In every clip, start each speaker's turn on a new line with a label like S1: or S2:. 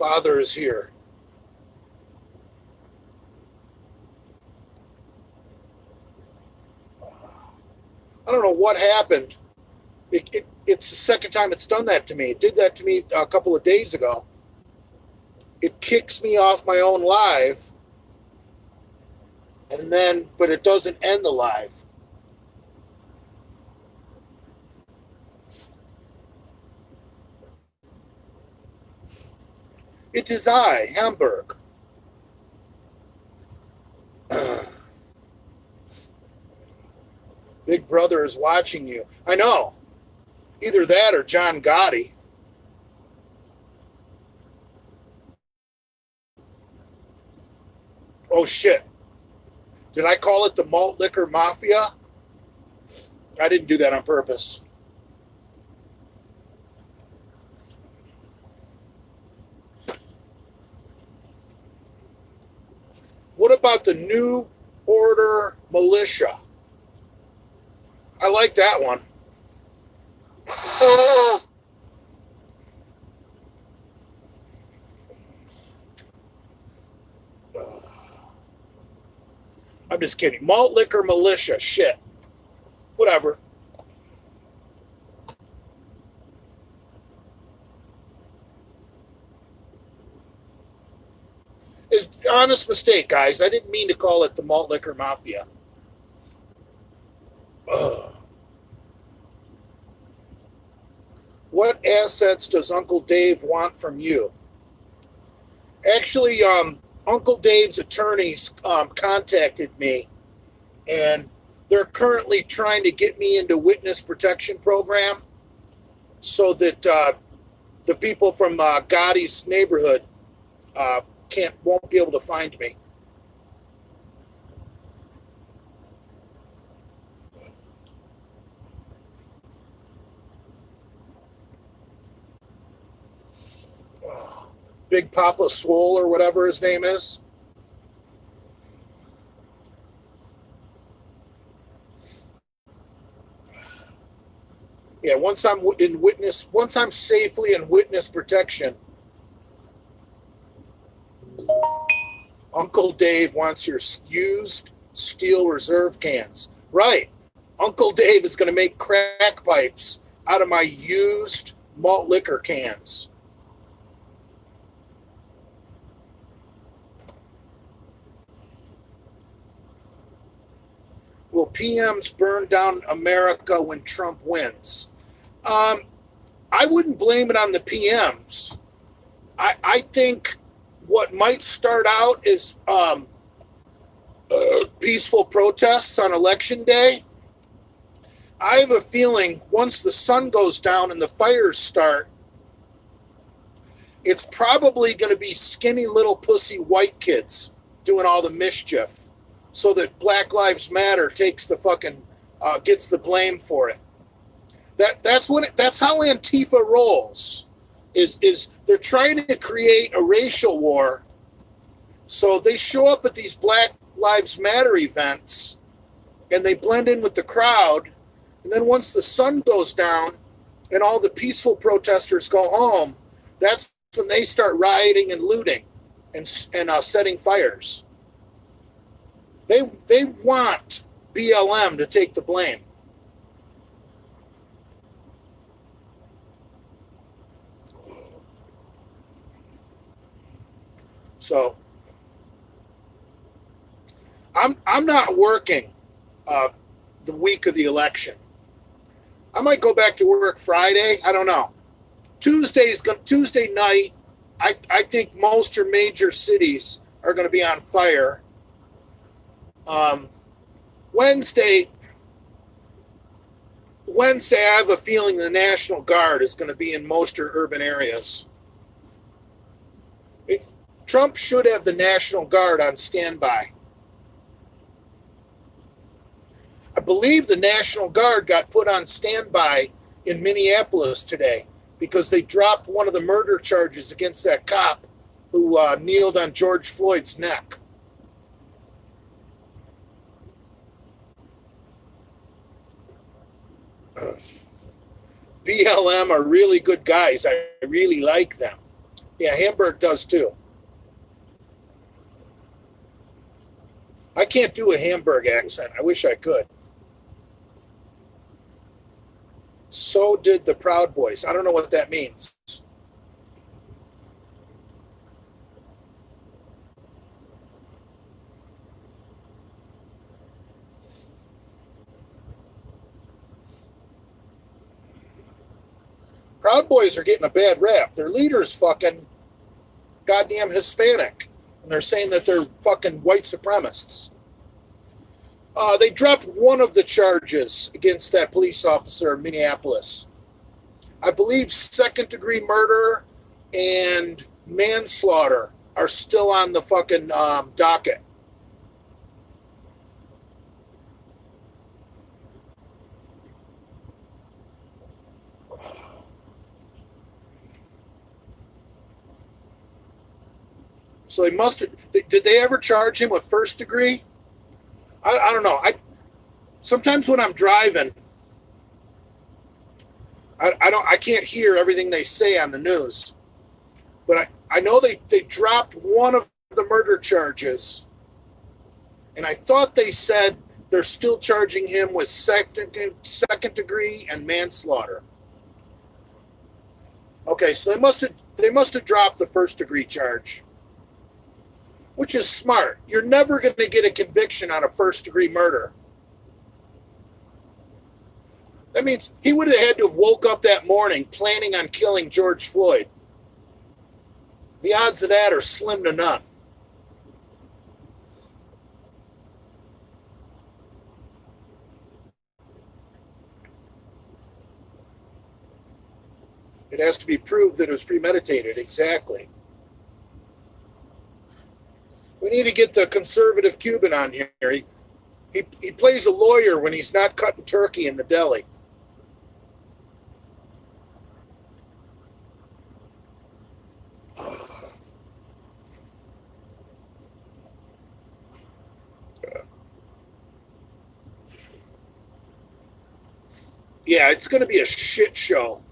S1: Father is here. I don't know what happened. It's the second time it's done that to me. It did that to me a couple of days ago. It kicks me off my own live, and then, but it doesn't end the live. It is I, Hamburg. Big Brother is watching you. I know. Either that or John Gotti. Oh, shit. Did I call it the Malt Liquor Mafia? I didn't do that on purpose. What about the New Order Militia? I like that one. I'm just kidding. Malt Liquor Militia. Shit. Whatever. It's an honest mistake, guys. I didn't mean to call it the Malt Liquor Mafia. Ugh. What assets does Uncle Dave want from you? Actually, Uncle Dave's attorneys contacted me, and they're currently trying to get me into witness protection program so that the people from Gotti's neighborhood won't be able to find me. Big Papa Swole or whatever his name is. Yeah, once I'm safely in witness protection, Uncle Dave wants your used steel reserve cans. Right. Uncle Dave is going to make crack pipes out of my used malt liquor cans. Will PMs burn down America when Trump wins? I wouldn't blame it on the PMs. I think what might start out is peaceful protests on election day. I have a feeling once the sun goes down and the fires start, it's probably going to be skinny little pussy white kids doing all the mischief, so that Black Lives Matter takes the fucking gets the blame for it. That's how Antifa rolls. Is they're trying to create a racial war, so they show up at these Black Lives Matter events, and they blend in with the crowd, and then once the sun goes down, and all the peaceful protesters go home, that's when they start rioting and looting, and setting fires. They want BLM to take the blame. So I'm not working the week of the election. I might go back to work Friday. I don't know. Tuesday night. I think most or major cities are going to be on fire. Wednesday, I have a feeling the National Guard is going to be in most urban areas. Trump should have the National Guard on standby. I believe the National Guard got put on standby in Minneapolis today because they dropped one of the murder charges against that cop who kneeled on George Floyd's neck. BLM are really good guys. I really like them. Yeah, Hamburg does too. I can't do a Hamburg accent. I wish I could. So did the Proud Boys. I don't know what that means. Proud Boys are getting a bad rap. Their leader's fucking goddamn Hispanic. And they're saying that they're fucking white supremacists. They dropped one of the charges against that police officer in Minneapolis. I believe second-degree murder and manslaughter are still on the fucking docket. So they must have, did they ever charge him with first degree? I don't know. Sometimes when I'm driving, I can't hear everything they say on the news. But I know they dropped one of the murder charges. And I thought they said they're still charging him with second degree and manslaughter. Okay, so they must have dropped the first degree charge. Which is smart. You're never going to get a conviction on a first degree murder. That means he would have had to have woke up that morning planning on killing George Floyd. The odds of that are slim to none. It has to be proved that it was premeditated. Exactly. We need to get the conservative Cuban on here. He plays a lawyer when he's not cutting turkey in the deli. Yeah, it's going to be a shit show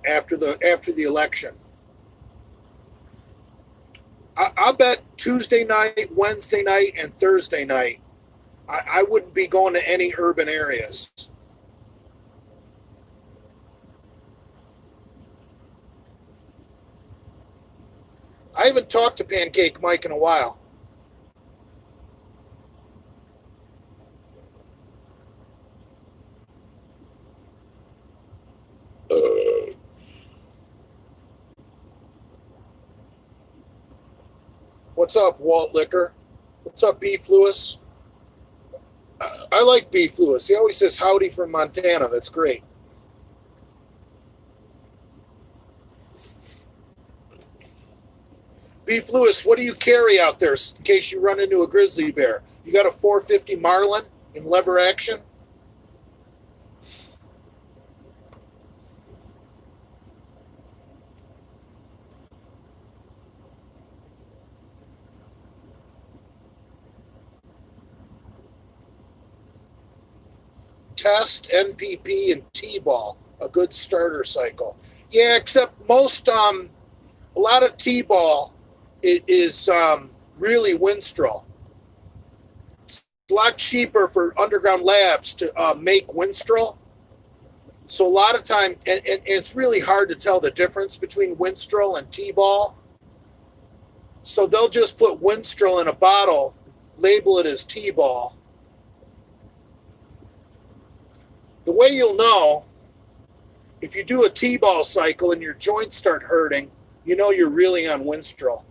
S1: after the election. I'll bet Tuesday night, Wednesday night, and Thursday night, I wouldn't be going to any urban areas. I haven't talked to Pancake Mike in a while. What's up, Walt Liquor? What's up, Beef Lewis? I like Beef Lewis. He always says howdy from Montana. That's great. Beef Lewis, what do you carry out there in case you run into a grizzly bear? You got a 450 Marlin in lever action? Test, NPP, and T-ball, a good starter cycle. Yeah, except a lot of T-ball is really Winstrol. It's a lot cheaper for underground labs to make Winstrol. So a lot of time, and it's really hard to tell the difference between Winstrol and T-ball. So they'll just put Winstrol in a bottle, label it as T-ball. The way you'll know, if you do a T-ball cycle and your joints start hurting, you know you're really on Winstrol.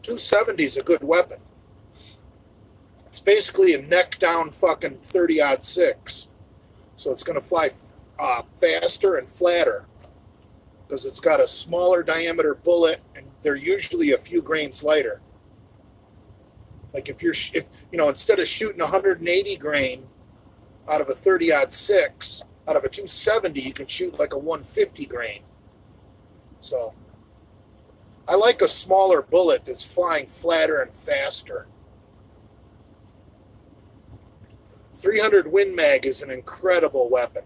S1: .270 is a good weapon. It's basically a neck down fucking 30-06. So it's going to fly faster and flatter because it's got a smaller diameter bullet and they're usually a few grains lighter. Like if instead of shooting 180 grain out of a 30-06, out of a 270, you can shoot like a 150 grain. So I like a smaller bullet that's flying flatter and faster. 300 Win Mag is an incredible weapon.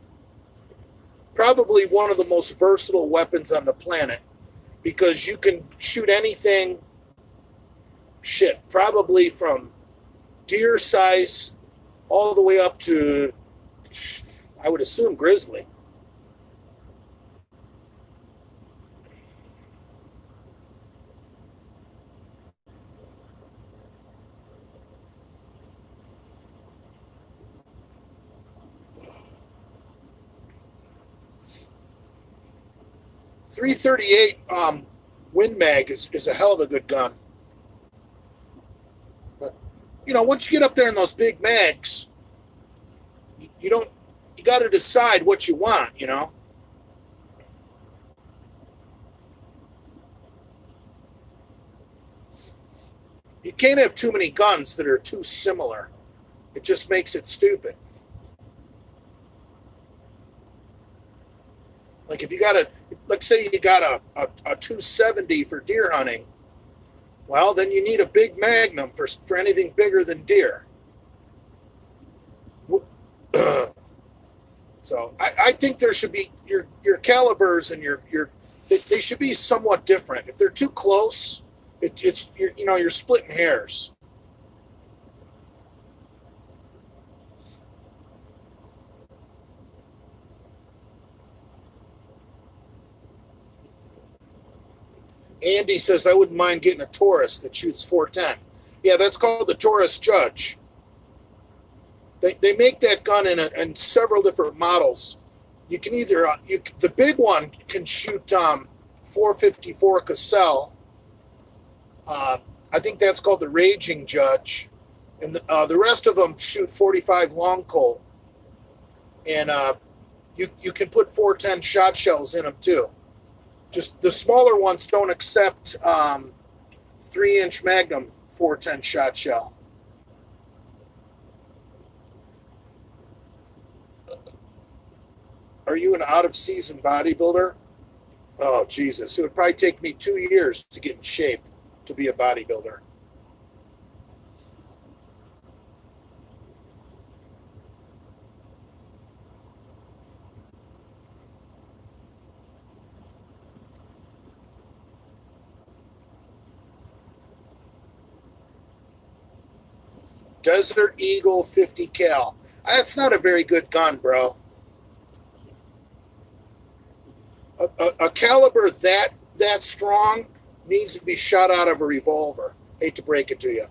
S1: Probably one of the most versatile weapons on the planet because you can shoot anything, probably from deer size all the way up to, I would assume, grizzly. .338 Win Mag is a hell of a good gun. But, once you get up there in those big mags, you got to decide what you want, You can't have too many guns that are too similar. It just makes it stupid. Like if you got let's say you got a 270 for deer hunting, well, then you need a big Magnum for anything bigger than deer. So I think there should be your calibers and they should be somewhat different. If they're too close, you're splitting hairs. Andy says, I wouldn't mind getting a Taurus that shoots 410. Yeah, that's called the Taurus Judge. They make that gun in several different models. You can either, the big one can shoot 454 Cassell. I think that's called the Raging Judge. And the rest of them shoot 45 long coal. And you can put 410 shot shells in them too. Just the smaller ones don't accept 3-inch Magnum 410 shot shell. Are you an out-of-season bodybuilder? Oh, Jesus. It would probably take me 2 years to get in shape to be a bodybuilder. Desert Eagle 50 cal. That's not a very good gun, bro. A caliber that strong needs to be shot out of a revolver. Hate to break it to you.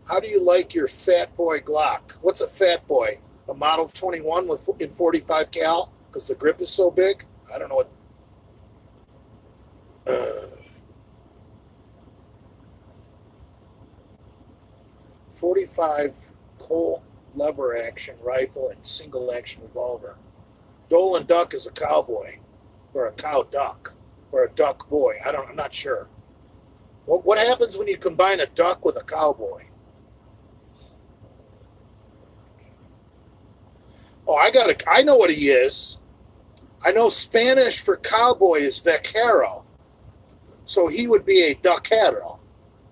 S1: How do you like your Fat Boy Glock? What's a Fat Boy? A Model 21 in 45 cal? Because the grip is so big? I don't know what. 45 Colt lever action rifle and single action revolver. Dolan Duck is a cowboy, or a cow duck, or a duck boy. I'm not sure. What happens when you combine a duck with a cowboy? Oh, I know what he is. I know Spanish for cowboy is vaquero. So he would be a duckero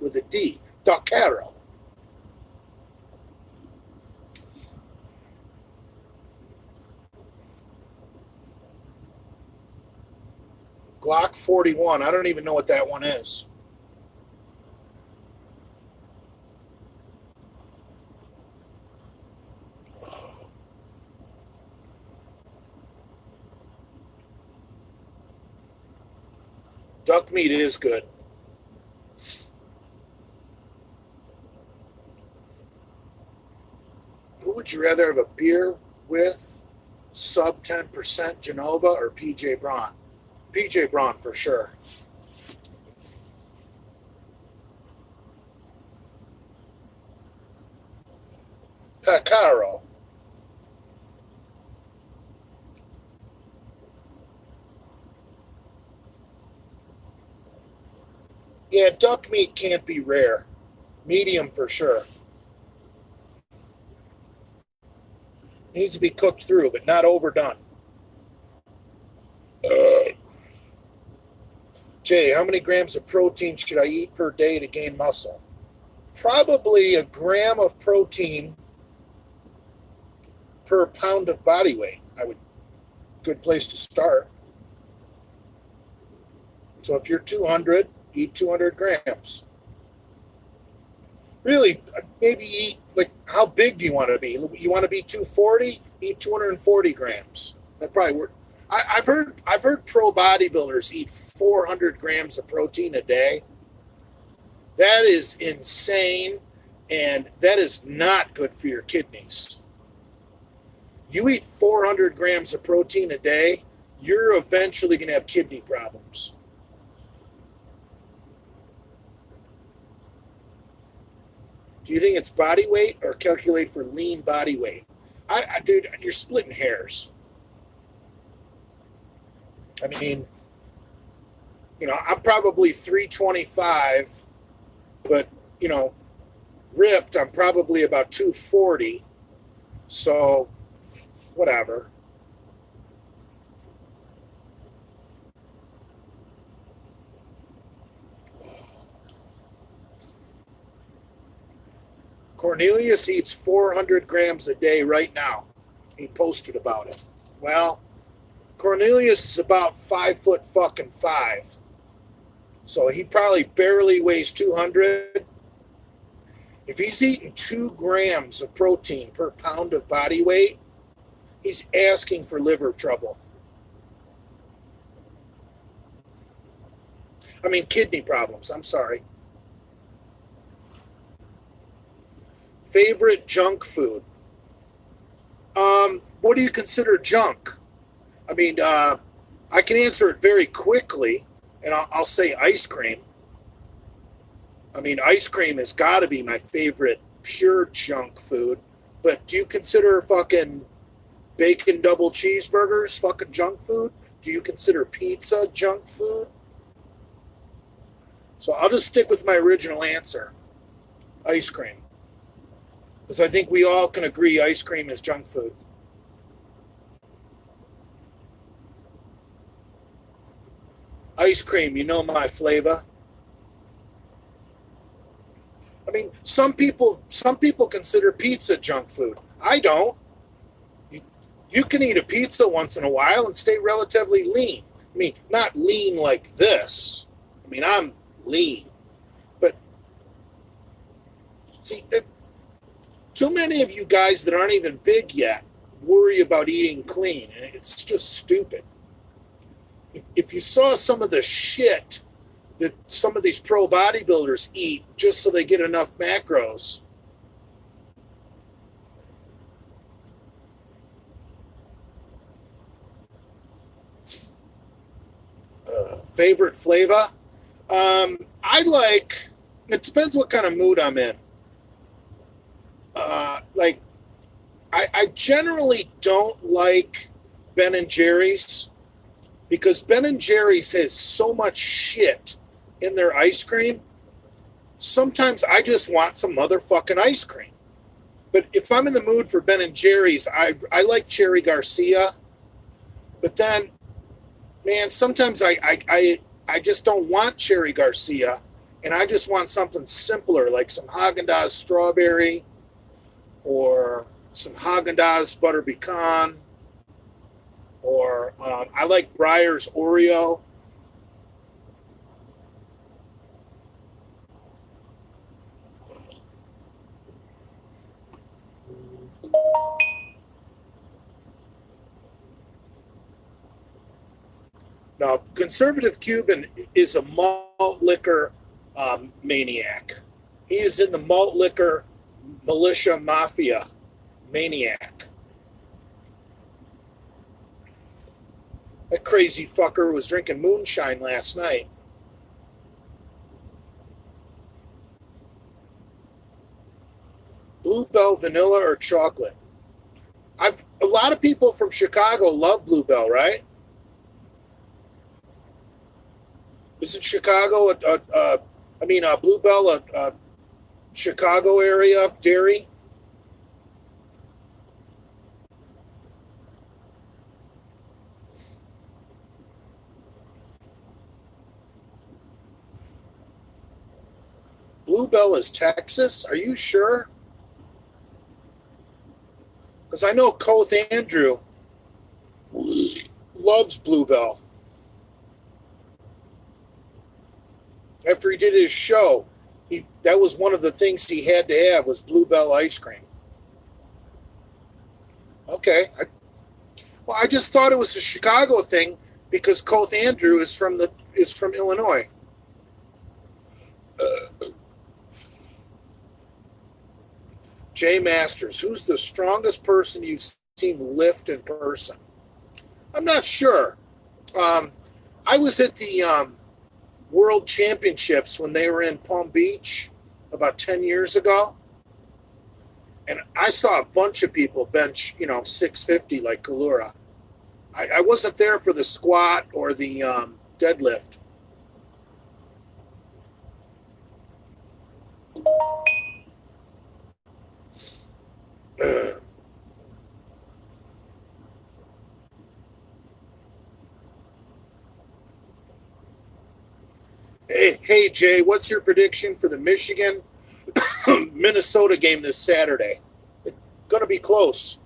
S1: with a D. Duckero. Glock 41. I don't even know what that one is. Duck meat is good. Who would you rather have a beer with? Sub 10% Genova or PJ Braun? PJ Braun for sure. Pacaro. Yeah, duck meat can't be rare. Medium for sure. Needs to be cooked through, but not overdone. Jay, how many grams of protein should I eat per day to gain muscle? Probably a gram of protein per pound of body weight. Good place to start. So if you're 200, eat 200 grams. Really, maybe eat, like, how big do you want to be? You want to be 240? Eat 240 grams. That probably work. I've heard pro bodybuilders eat 400 grams of protein a day. That is insane, and that is not good for your kidneys. You eat 400 grams of protein a day, you're eventually going to have kidney problems. Do you think it's body weight or calculate for lean body weight? Dude, you're splitting hairs. I mean, I'm probably 325, but, ripped, I'm probably about 240. So, whatever. Cornelius eats 400 grams a day right now. He posted about it. Well, Cornelius is about 5'5". So he probably barely weighs 200. If he's eating 2 grams of protein per pound of body weight, he's asking for liver trouble. I mean, kidney problems. I'm sorry. Favorite junk food? What do you consider junk? I mean, I can answer it very quickly, and I'll say ice cream. I mean, ice cream has got to be my favorite pure junk food. But do you consider fucking bacon double cheeseburgers fucking junk food? Do you consider pizza junk food? So I'll just stick with my original answer. Ice cream. Because I think we all can agree ice cream is junk food. Ice cream, you know my flavor. I mean, some people consider pizza junk food. I don't. You can eat a pizza once in a while and stay relatively lean. I mean, not lean like this. I mean, I'm lean. But, see, too many of you guys that aren't even big yet worry about eating clean, and it's just stupid. If you saw some of the shit that some of these pro bodybuilders eat just so they get enough macros. Favorite flavor? It depends what kind of mood I'm in. I generally don't like Ben and Jerry's because Ben and Jerry's has so much shit in their ice cream. Sometimes I just want some motherfucking ice cream. But if I'm in the mood for Ben and Jerry's, I like Cherry Garcia. But then, man, sometimes I just don't want Cherry Garcia, and I just want something simpler, like some Haagen-Dazs strawberry, or some Haagen-Dazs butter pecan, or I like Breyer's Oreo. Now, conservative Cuban is a malt liquor maniac. He is in the malt liquor militia mafia maniac. That crazy fucker was drinking moonshine last night. Bluebell vanilla or chocolate? A lot of people from Chicago love Bluebell, right? Isn't Chicago Bluebell a Chicago area dairy? Bluebell is Texas? Are you sure? Because I know Koth Andrew loves Bluebell. After he did his show, that was one of the things he had to have was Bluebell ice cream. Okay. I just thought it was a Chicago thing because Koth Andrew is from Illinois. Jay Masters, who's the strongest person you've seen lift in person? I'm not sure. I was at the World Championships when they were in Palm Beach about 10 years ago. And I saw a bunch of people bench, 650 like Kalura. I wasn't there for the squat or the deadlift. Hey, Jay, what's your prediction for the Michigan Minnesota game this Saturday? It's going to be close.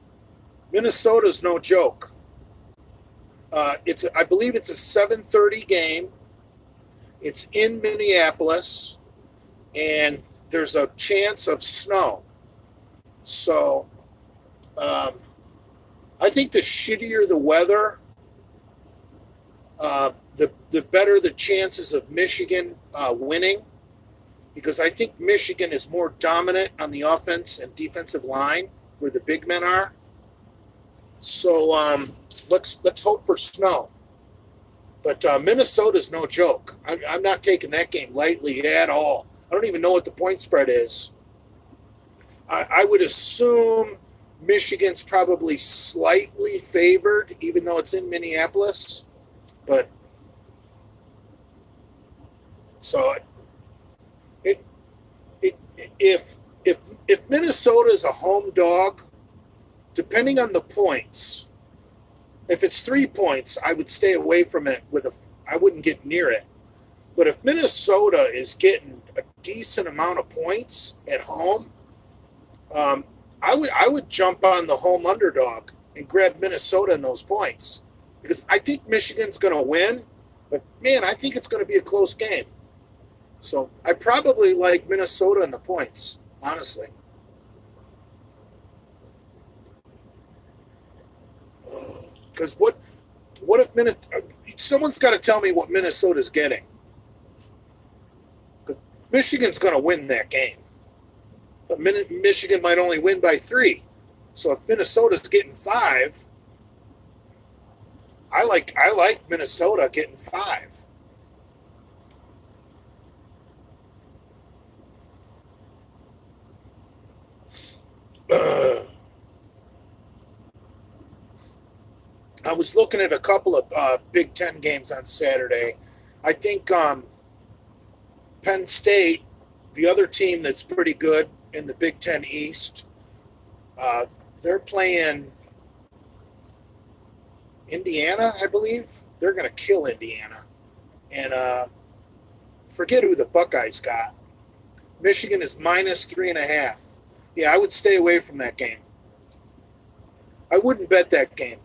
S1: Minnesota's no joke. I believe it's a 7:30 game. It's in Minneapolis, and there's a chance of snow. So, I think the shittier the weather, the better the chances of Michigan winning, because I think Michigan is more dominant on the offense and defensive line where the big men are. So let's hope for snow. But Minnesota's no joke. I'm not taking that game lightly at all. I don't even know what the point spread is. I would assume Michigan's probably slightly favored, even though it's in Minneapolis. But so if Minnesota is a home dog, depending on the points, if it's 3 points, I would stay away from it I wouldn't get near it. But if Minnesota is getting a decent amount of points at home, I would jump on the home underdog and grab Minnesota in those points because I think Michigan's going to win, but man, I think it's going to be a close game. So I probably like Minnesota in the points, honestly. Because what if someone's got to tell me what Minnesota's getting? Michigan's going to win that game, but Michigan might only win by 3. So if Minnesota's getting 5, I like Minnesota getting 5. I was looking at a couple of Big Ten games on Saturday. I think Penn State, the other team that's pretty good in the Big Ten East, they're playing Indiana, I believe. They're going to kill Indiana. And forget who the Buckeyes got. Michigan is minus 3.5. Yeah, I would stay away from that game. I wouldn't bet that game.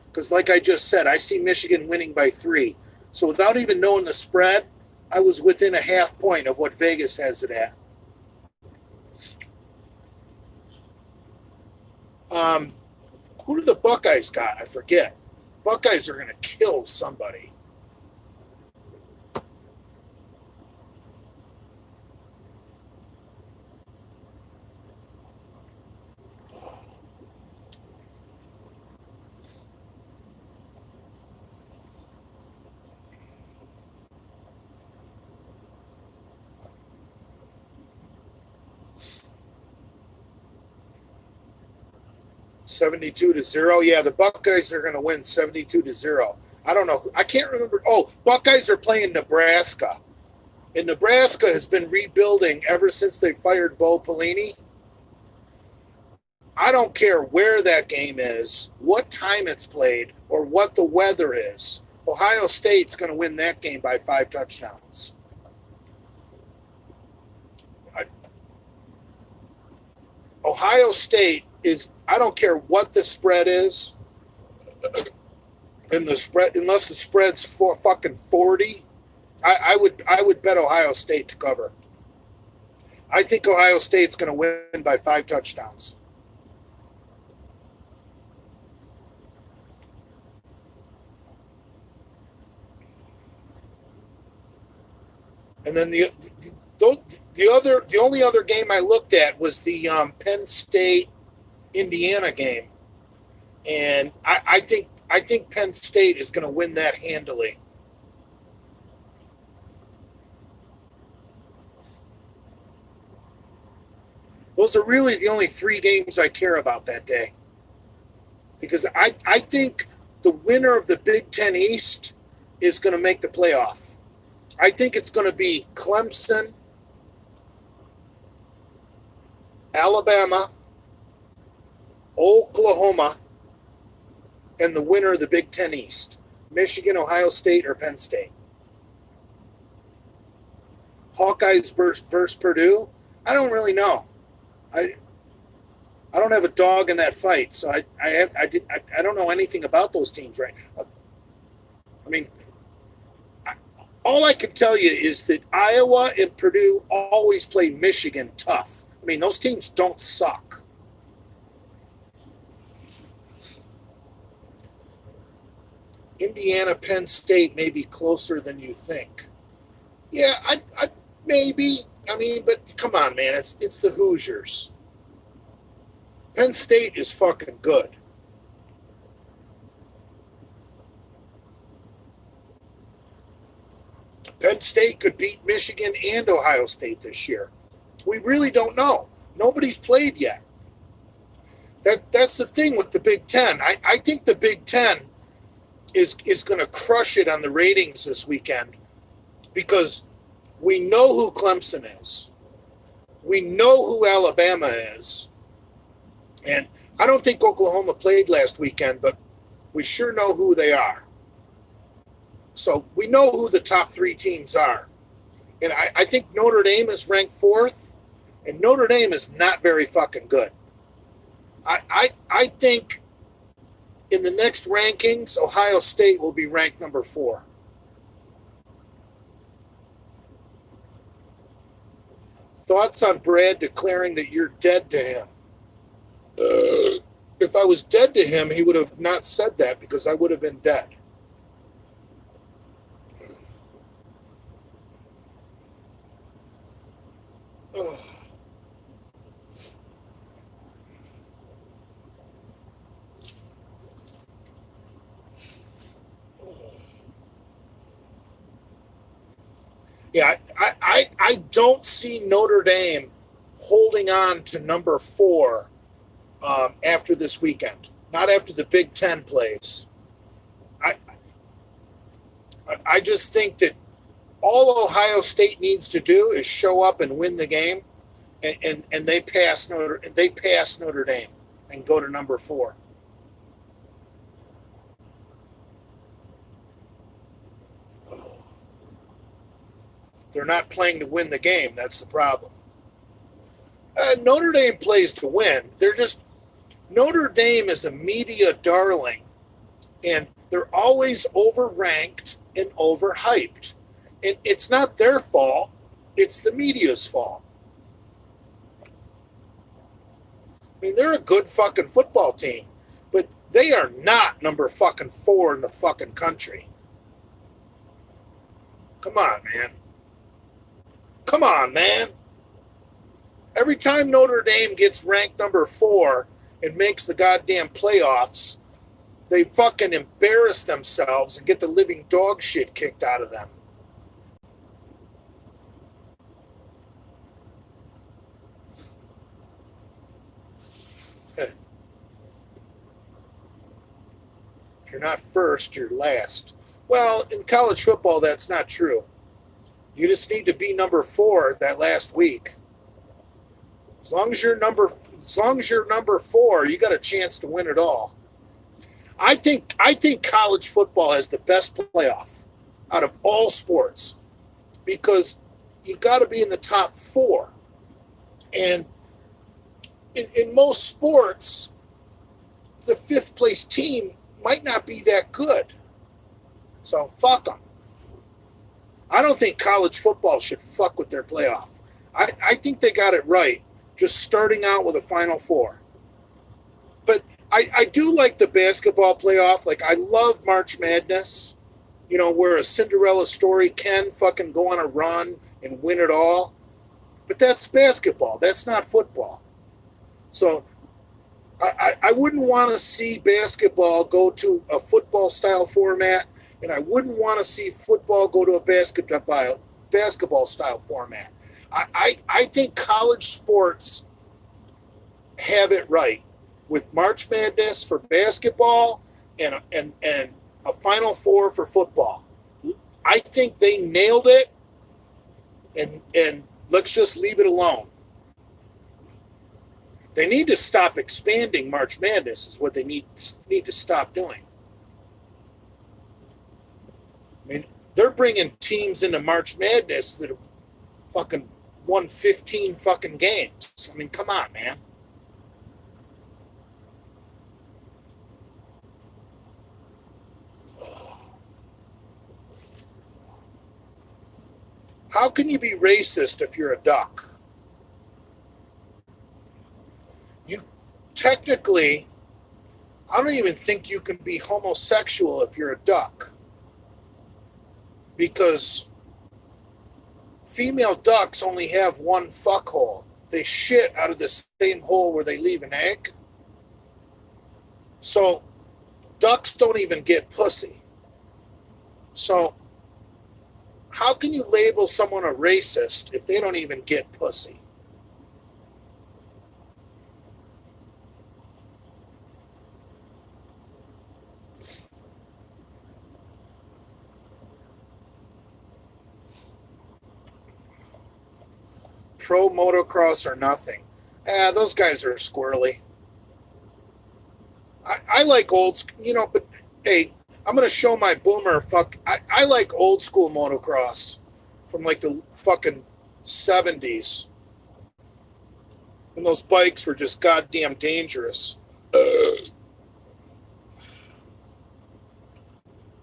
S1: Because like I just said, I see Michigan winning by 3. So without even knowing the spread, I was within a half point of what Vegas has it at. Who do the Buckeyes got? I forget. Buckeyes are going to kill somebody. 72-0. Yeah, the Buckeyes are going to win 72-0. I don't know. I can't remember. Oh, Buckeyes are playing Nebraska. And Nebraska has been rebuilding ever since they fired Bo Pelini. I don't care where that game is, what time it's played, or what the weather is. Ohio State's going to win that game by 5 touchdowns. Ohio State is, I don't care what the spread is, and the spread, unless the spread's for fucking 40, I would bet Ohio State to cover. I think Ohio State's going to win by 5 touchdowns. And then the only other game I looked at was the Penn State Indiana game, and I think Penn State is going to win that handily. Those are really the only 3 games I care about that day, because I think the winner of the Big Ten East is going to make the playoff. I think it's going to be Clemson, Alabama, Oklahoma, and the winner of the Big Ten East. Michigan, Ohio State, or Penn State. Hawkeyes versus Purdue? I don't really know. I don't have a dog in that fight, so I don't know anything about those teams, right? I mean, all I can tell you is that Iowa and Purdue always play Michigan tough. I mean, those teams don't suck. Indiana, Penn State may be closer than you think. Yeah, I maybe. I mean, but come on, man. It's the Hoosiers. Penn State is fucking good. Penn State could beat Michigan and Ohio State this year. We really don't know. Nobody's played yet. That's the thing with the Big Ten. I think the Big Ten is going to crush it on the ratings this weekend, because we know who Clemson is. We know who Alabama is. And I don't think Oklahoma played last weekend, but we sure know who they are. So we know who the top 3 teams are. And I think Notre Dame is ranked 4th, and Notre Dame is not very fucking good. I think in the next rankings, Ohio State will be ranked number 4. Thoughts on Brad declaring that you're dead to him? If I was dead to him, he would have not said that, because I would have been dead. Yeah, I don't see Notre Dame holding on to number 4 after this weekend. Not after the Big Ten plays. I just think that all Ohio State needs to do is show up and win the game, and they pass Notre Dame and go to number 4. They're not playing to win the game. That's the problem. Notre Dame plays to win. Notre Dame is a media darling, and they're always overranked and overhyped. And it's not their fault. It's the media's fault. I mean, they're a good fucking football team, but they are not number fucking 4 in the fucking country. Come on, man. Come on, man. Every time Notre Dame gets ranked number 4 and makes the goddamn playoffs, they fucking embarrass themselves and get the living dog shit kicked out of them. If you're not first, you're last. Well, in college football, that's not true. You just need to be number 4 that last week. As long as you're number 4, you got a chance to win it all. I think college football has the best playoff out of all sports because you got to be in the top 4. And in most sports, the 5th place team might not be that good. So fuck them. I don't think college football should fuck with their playoff. I think they got it right, just starting out with a Final Four. But I do like the basketball playoff. Like, I love March Madness, where a Cinderella story can fucking go on a run and win it all. But that's basketball. That's not football. So I wouldn't want to see basketball go to a football-style format, and I wouldn't want to see football go to a basketball-style format. I think college sports have it right with March Madness for basketball and a Final Four for football. I think they nailed it, and let's just leave it alone. They need to stop expanding March Madness is what they need to stop doing. I mean, they're bringing teams into March Madness that have fucking won 15 fucking games. I mean, come on, man. How can you be racist if you're a duck? Technically, I don't even think you can be homosexual if you're a duck. Because female ducks only have one fuck hole. They shit out of the same hole where they leave an egg. So, ducks don't even get pussy. So, how can you label someone a racist if they don't even get pussy? Pro motocross or nothing. Those guys are squirrely. I like old, but hey, I'm going to show my boomer I like old school motocross from like the fucking 70s. When those bikes were just goddamn dangerous.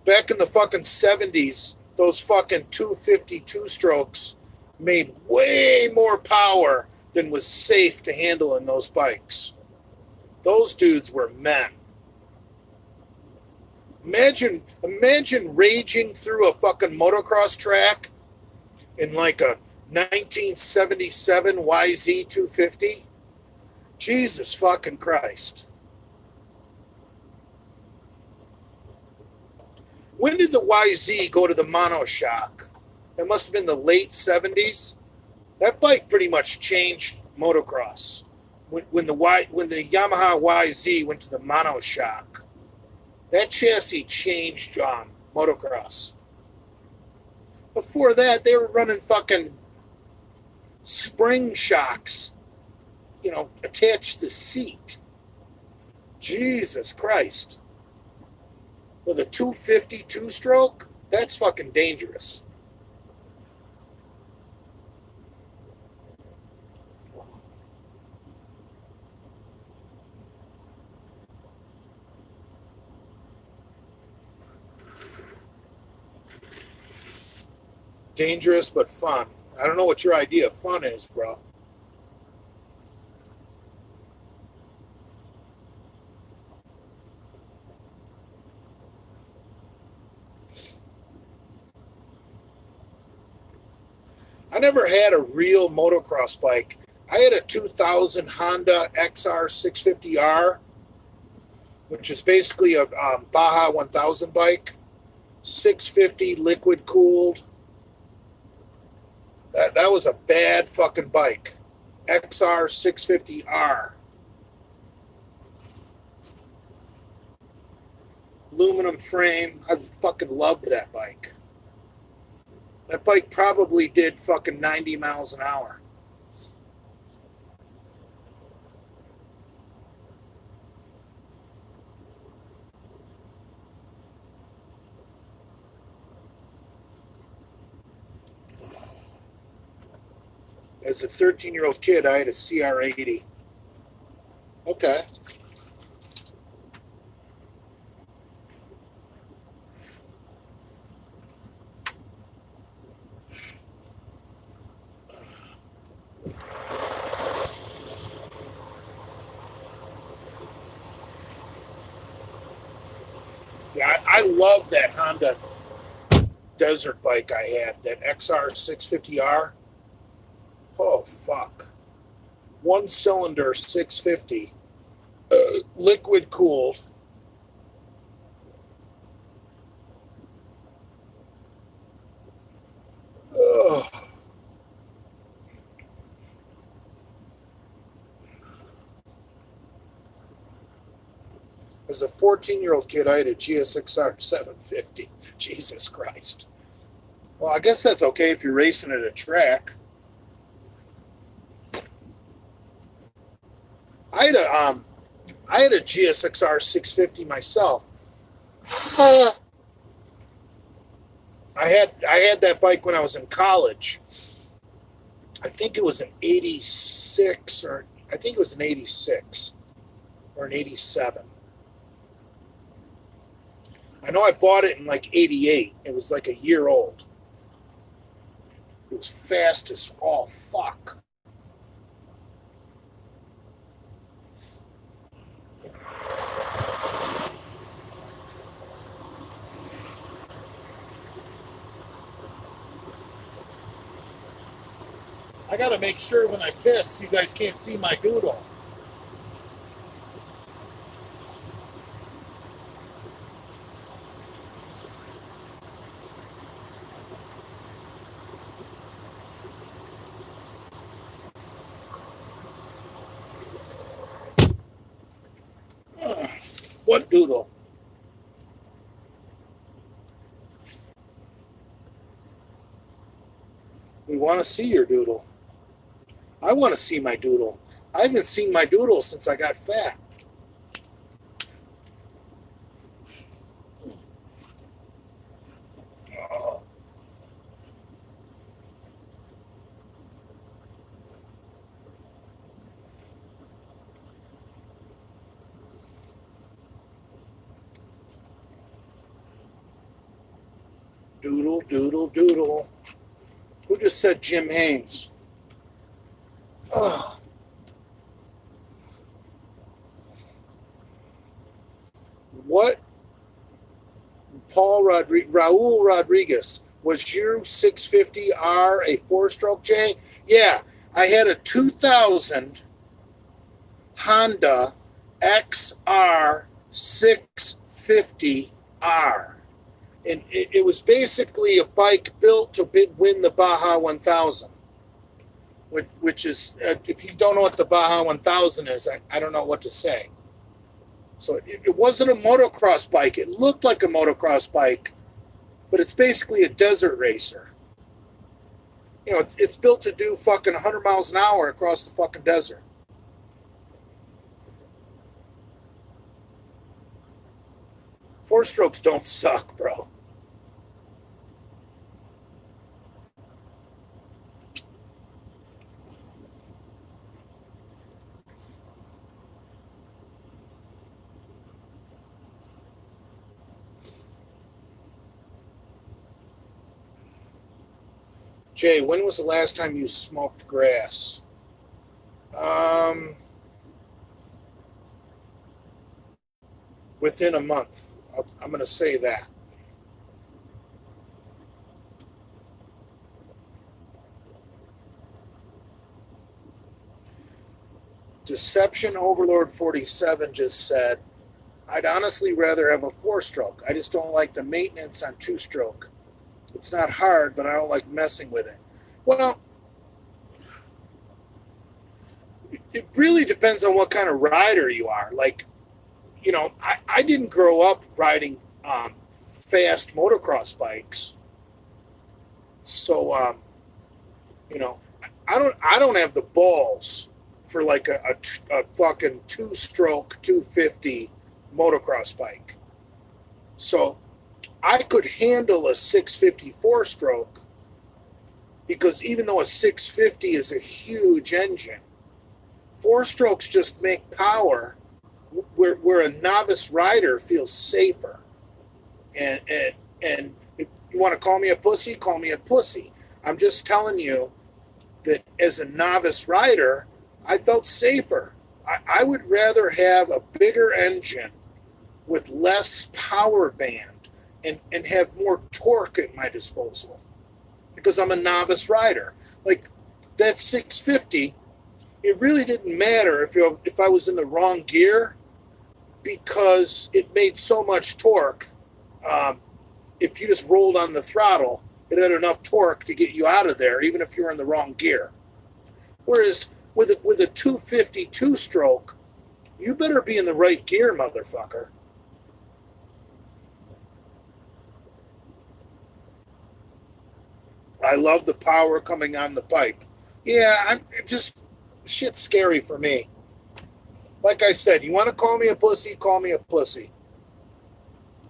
S1: Back in the fucking 70s, those fucking 252 strokes made way more power than was safe to handle in those bikes. Those dudes were men. Imagine raging through a fucking motocross track in like a 1977 YZ 250. Jesus fucking Christ. When did the YZ go to the monoshock? It must have been the late 70s. That bike pretty much changed motocross. When the Yamaha YZ went to the monoshock, that chassis changed motocross. Before that, they were running fucking spring shocks, attached to the seat. Jesus Christ. With a 252 stroke, that's fucking dangerous. Dangerous but fun. I don't know what your idea of fun is, bro. I never had a real motocross bike. I had a 2000 Honda XR 650R, which is basically a Baja 1000 bike. 650 liquid cooled. That was a bad fucking bike. XR 650R. aluminum frame. I fucking loved that bike. That bike probably did fucking 90 miles an hour. As a 13-year-old kid, I had a CR80. Okay. Yeah, I love that Honda desert bike I had, that XR 650R. Oh, fuck. One cylinder 650, liquid cooled. Ugh. As a 14-year-old kid, I had a GSXR 750. Jesus Christ. Well, I guess that's okay if you're racing at a track. I had a GSXR 650 myself. I had that bike when I was in college. I think it was an 86 or I think it was an 86 or an 87. I know I bought it in like 88. It was like a year old. It was fast as all fuck. I gotta make sure when I piss, you guys can't see my doodle. What doodle? We want to see your doodle. I want to see my doodle. I haven't seen my doodle since I got fat. Oh. Doodle, doodle, doodle. Who just said Jim Haynes? Oh. What? Raul Rodriguez, was your 650R a four-stroke, Jay? Yeah, I had a 2000 Honda XR 650R. And it was basically a bike built to win the Baja 1000, which is, if you don't know what the Baja 1000 is, I don't know what to say. So it wasn't a motocross bike. It looked like a motocross bike, but it's basically a desert racer. You know, it's built to do fucking 100 miles an hour across the fucking desert. Four strokes don't suck, bro. Jay, when was the last time you smoked grass? Within a month. I'm going to say that. Deception Overlord 47 just said, I'd honestly rather have a four-stroke. I just don't like the maintenance on two-stroke. It's not hard, but I don't like messing with it. Well, it really depends on what kind of rider you are. Like, you know, I didn't grow up riding fast motocross bikes. So, you know, I don't have the balls for like a fucking two-stroke 250 motocross bike. So I could handle a 650 four-stroke because even though a 650 is a huge engine, four strokes just make power where a novice rider feels safer. And if you want to call me a pussy, call me a pussy. I'm just telling you that as a novice rider, I felt safer. I would rather have a bigger engine with less power band and have more torque at my disposal because I'm a novice rider. Like that 650, it really didn't matter if I was in the wrong gear because it made so much torque. If you just rolled on the throttle, it had enough torque to get you out of there, even if you were in the wrong gear. Whereas with a 250 two-stroke, you better be in the right gear, motherfucker. I love the power coming on the pipe. Yeah, I'm just shit's scary for me. Like I said, you want to call me a pussy, call me a pussy.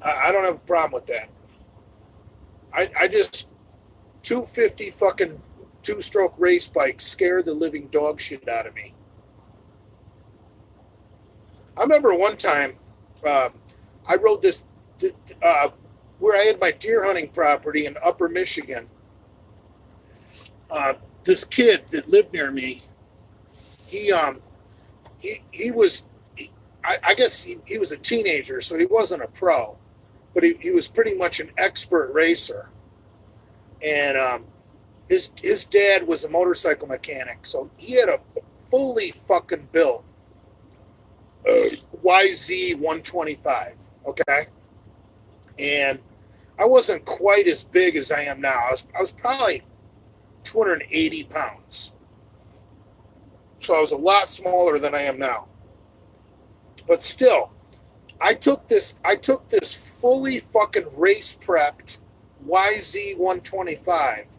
S1: I don't have a problem with that. I just 250 fucking two-stroke race bikes scare the living dog shit out of me. I remember one time I rode this where I had my deer hunting property in Upper Michigan. This kid that lived near me, he was, I guess he was a teenager, so he wasn't a pro, but he was pretty much an expert racer. And his dad was a motorcycle mechanic, so he had a fully fucking built YZ 125, okay? And I wasn't quite as big as I am now. I was probably 280 pounds. So I was a lot smaller than I am now. But still, I took this fully fucking race prepped YZ 125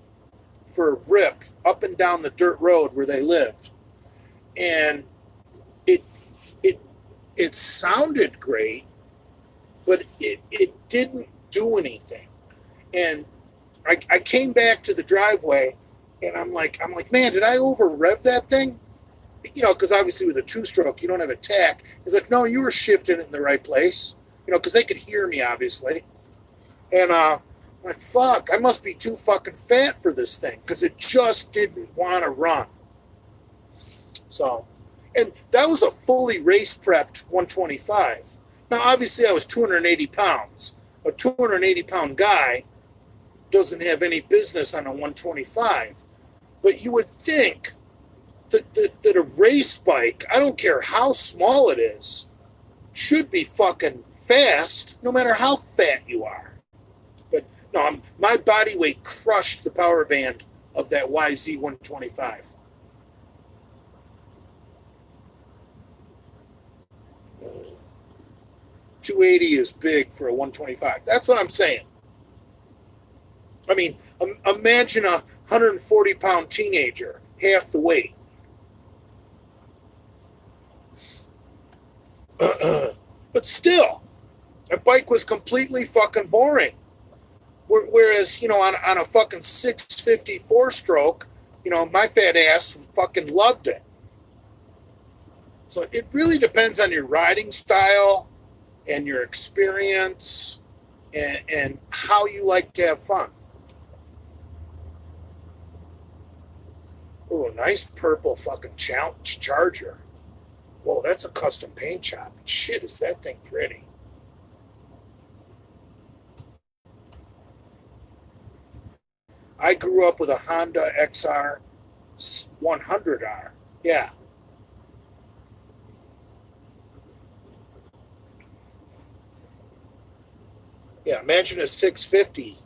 S1: for a rip up and down the dirt road where they lived. And it sounded great, but it didn't do anything. And I came back to the driveway and I'm like, man, did I over rev that thing? You know, because obviously with a two-stroke, you don't have a tack. He's like, no, you were shifting it in the right place. You know, because they could hear me, obviously. And I'm like, fuck, I must be too fucking fat for this thing because it just didn't want to run. So, and that was a fully race-prepped 125. Now, obviously, I was 280 pounds. A 280-pound guy doesn't have any business on a 125. But you would think that a race bike, I don't care how small it is, should be fucking fast, no matter how fat you are. But no, my body weight crushed the power band of that YZ 125. 280 is big for a 125. That's what I'm saying. I mean, imagine a 140-pound teenager, half the weight. But still, that bike was completely fucking boring. Whereas, you know, on a fucking 650 four-stroke, you know, my fat ass fucking loved it. So it really depends on your riding style and your experience and how you like to have fun. Oh, nice purple fucking Charger. Whoa, that's a custom paint job. Shit, is that thing pretty. I grew up with a Honda XR 100R. Yeah. Yeah, imagine a 650.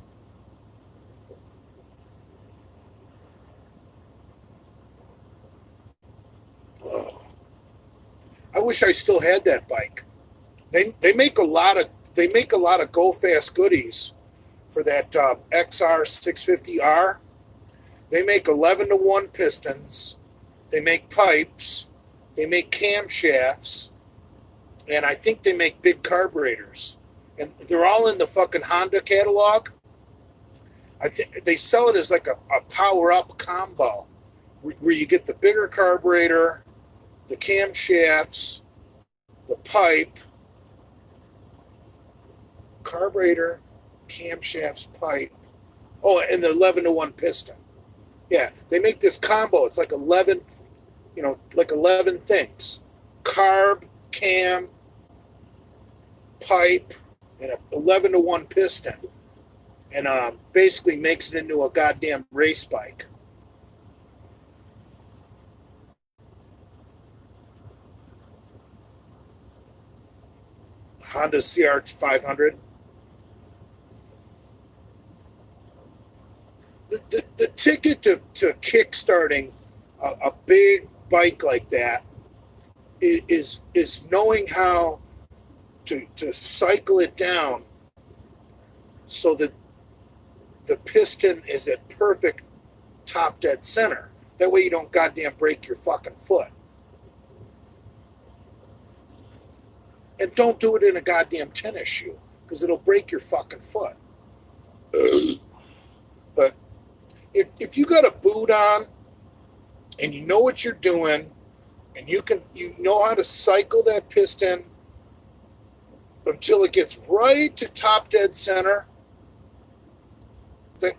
S1: Whoa. I wish I still had that bike. They make a lot of they make a lot of go fast goodies for that XR 650R. They make 11-to-1 pistons. They make pipes. They make camshafts. And I think they make big carburetors. And they're all in the fucking Honda catalog. I think they sell it as like a power-up combo where you get the bigger carburetor, the camshafts, the pipe, carburetor, camshafts, pipe. Oh, and the 11-to-1 piston. Yeah, they make this combo. It's like 11, like 11 things. Carb, cam, pipe, and an 11-to-1 piston. And basically makes it into a goddamn race bike. Honda CR500. The ticket to kickstarting a big bike like that is knowing how to cycle it down so that the piston is at perfect top dead center. That way you don't goddamn break your fucking foot. And don't do it in a goddamn tennis shoe, because it'll break your fucking foot. But if you got a boot on and you know what you're doing and you know how to cycle that piston until it gets right to top dead center, then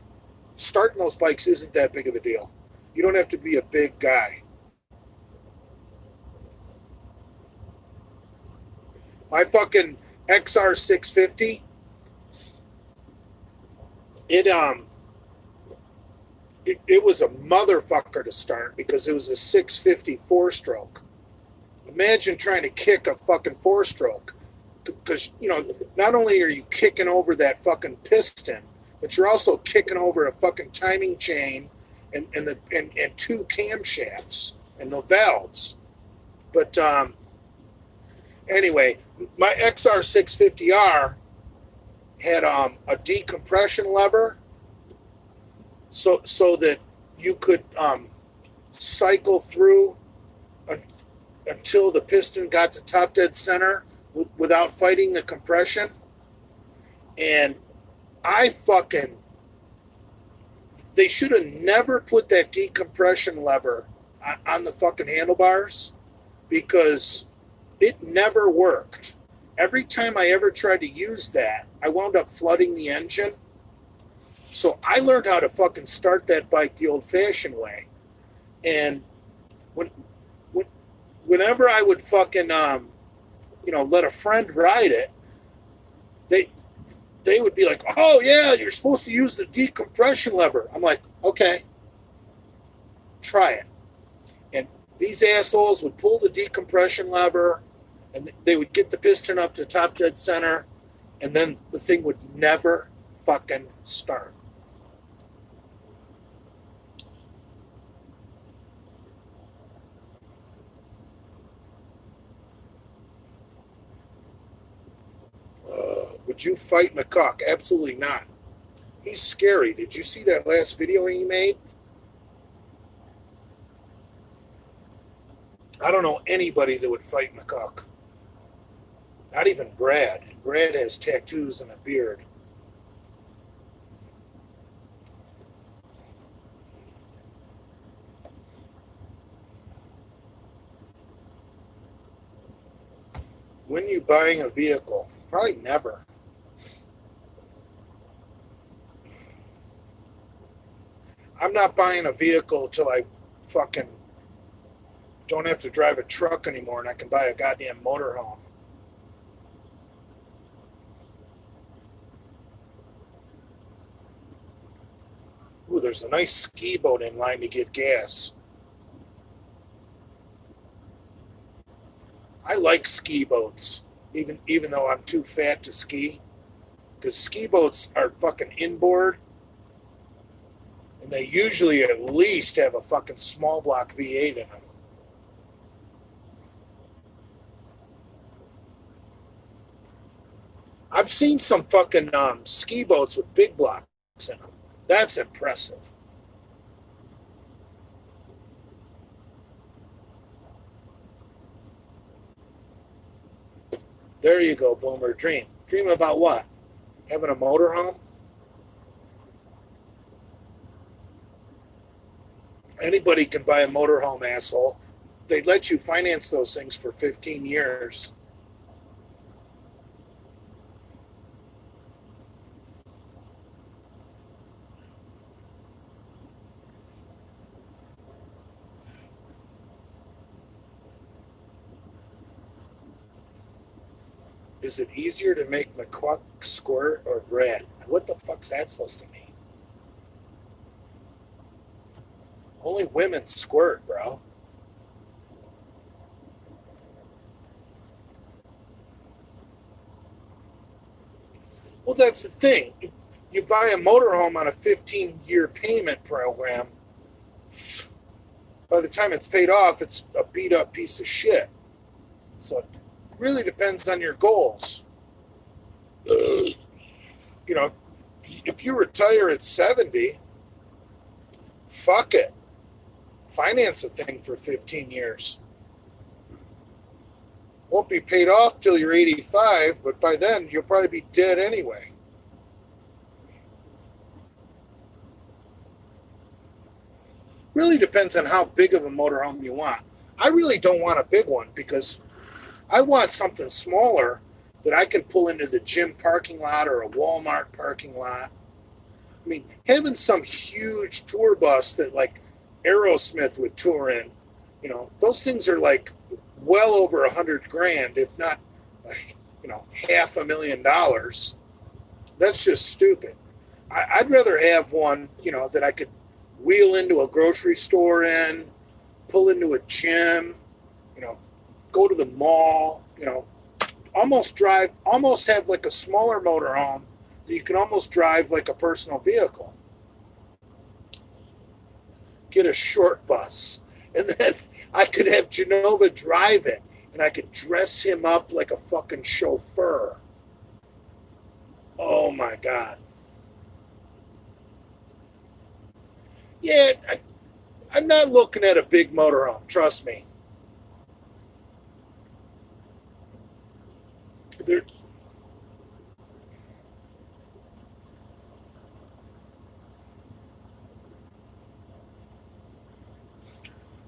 S1: starting those bikes isn't that big of a deal. You don't have to be a big guy. My fucking XR 650, it was a motherfucker to start because it was a 650 4-stroke. Imagine trying to kick a fucking 4-stroke, because not only are you kicking over that fucking piston, but you're also kicking over a fucking timing chain and two camshafts and the valves. But anyway, my XR 650R had a decompression lever so that you could cycle through until the piston got to top dead center without fighting the compression. And they should have never put that decompression lever on the fucking handlebars, because it never worked. Every time I ever tried to use that, I wound up flooding the engine. So I learned how to fucking start that bike the old-fashioned way. And whenever I would fucking, let a friend ride it, they would be like, "Oh yeah, you're supposed to use the decompression lever." I'm like, "Okay, try it." And these assholes would pull the decompression lever, and they would get the piston up to top dead center, and then the thing would never fucking start. Would you fight McCuck? Absolutely not. He's scary. Did you see that last video he made? I don't know anybody that would fight McCuck. Not even Brad. And Brad has tattoos and a beard. When you buying a vehicle? Probably never. I'm not buying a vehicle until I fucking don't have to drive a truck anymore and I can buy a goddamn motorhome. Ooh, there's a nice ski boat in line to get gas. I like ski boats, even though I'm too fat to ski. Because ski boats are fucking inboard. And they usually at least have a fucking small block V8 in them. I've seen some fucking ski boats with big blocks in them. That's impressive. There you go, Boomer. Dream. Dream about what? Having a motorhome? Anybody can buy a motorhome, asshole. They let you finance those things for 15 years. Is it easier to make McCuck squirt or Brad? What the fuck's that supposed to mean? Only women squirt, bro. Well, that's the thing. You buy a motorhome on a 15-year payment program. By the time it's paid off, it's a beat-up piece of shit. So it really depends on your goals. You know, if you retire at 70, fuck it. Finance a thing for 15 years. Won't be paid off till you're 85, but by then you'll probably be dead anyway. Really depends on how big of a motorhome you want. I really don't want a big one because I want something smaller that I can pull into the gym parking lot or a Walmart parking lot. I mean, having some huge tour bus that like Aerosmith would tour in, you know, those things are like well over $100,000, if not, you know, $500,000. That's just stupid. I'd rather have one, you know, that I could wheel into a grocery store in, pull into a gym, you know, go to the mall, you know, almost have like a smaller motorhome that you can almost drive like a personal vehicle. Get a short bus. And then I could have Genova drive it, and I could dress him up like a fucking chauffeur. Oh my God. Yeah, I'm not looking at a big motorhome, trust me. There,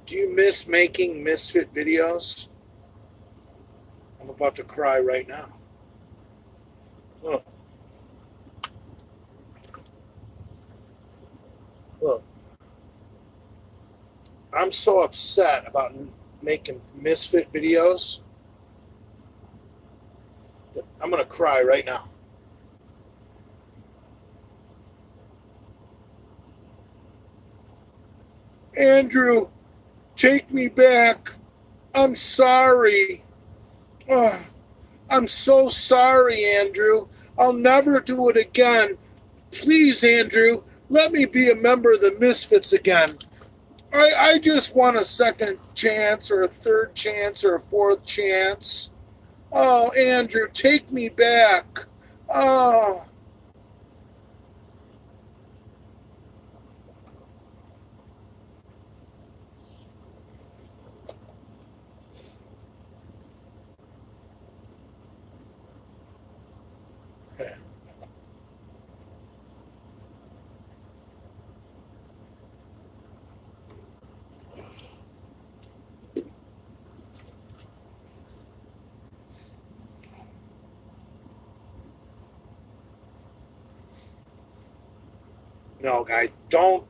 S1: do you miss making Misfit videos? I'm about to cry right now. Look, look. I'm so upset about making Misfit videos that I'm going to cry right now. Andrew, take me back. I'm sorry. Oh, I'm so sorry, Andrew. I'll never do it again. Please, Andrew, let me be a member of the Misfits again. I just want a second chance or a third chance or a fourth chance. Oh, Andrew, take me back. Oh. No, guys, don't.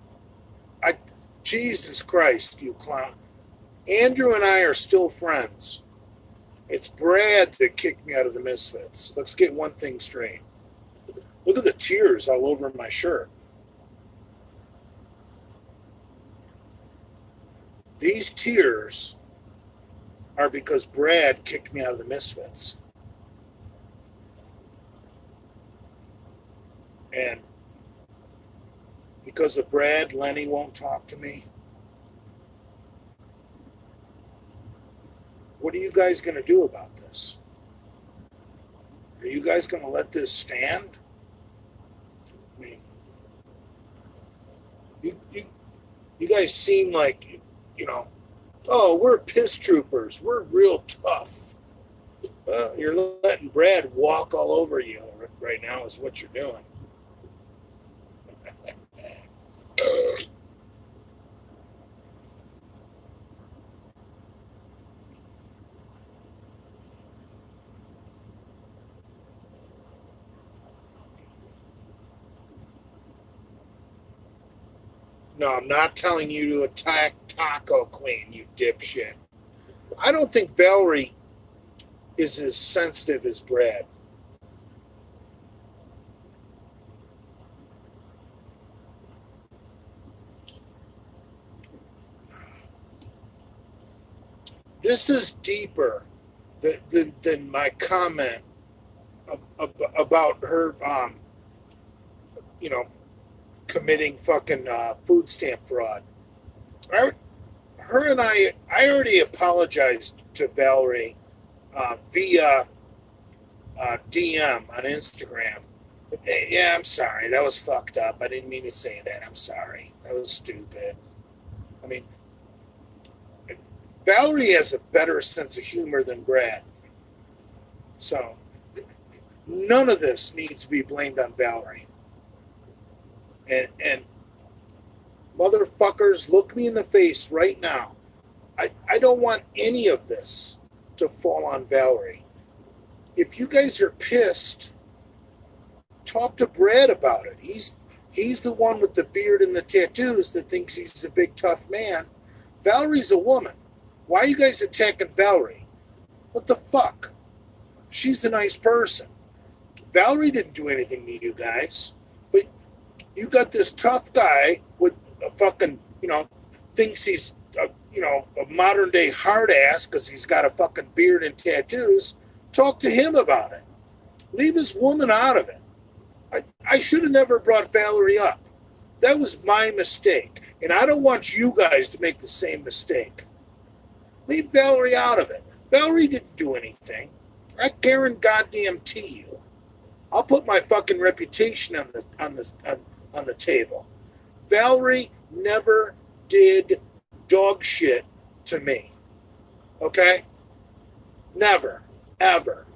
S1: I, Jesus Christ, you clown. Andrew and I are still friends. It's Brad that kicked me out of the Misfits. Let's get one thing straight. Look at the tears all over my shirt. These tears are because Brad kicked me out of the Misfits. And because of Brad, Lenny won't talk to me. What are you guys going to do about this? Are you guys going to let this stand? I mean, you guys seem like, oh, we're piss troopers. We're real tough. You're letting Brad walk all over you right now is what you're doing. No, I'm not telling you to attack Taco Queen, you dipshit. I don't think Valerie is as sensitive as Brad. This is deeper than my comment about her, committing fucking food stamp fraud. Her and I already apologized to Valerie via DM on Instagram. But, yeah, I'm sorry. That was fucked up. I didn't mean to say that. I'm sorry. That was stupid. I mean, Valerie has a better sense of humor than Brad. So, none of this needs to be blamed on Valerie. And motherfuckers, look me in the face right now. I don't want any of this to fall on Valerie. If you guys are pissed, talk to Brad about it. He's the one with the beard and the tattoos that thinks he's a big tough man. Valerie's a woman. Why are you guys attacking Valerie? What the fuck? She's a nice person. Valerie didn't do anything to you guys. But you got this tough guy with a fucking, thinks he's, a modern day hard ass because he's got a fucking beard and tattoos. Talk to him about it. Leave his woman out of it. I should have never brought Valerie up. That was my mistake. And I don't want you guys to make the same mistake. Leave Valerie out of it. Valerie didn't do anything. I guarantee you. I'll put my fucking reputation on the table. Valerie never did dog shit to me. Okay? Never. Ever.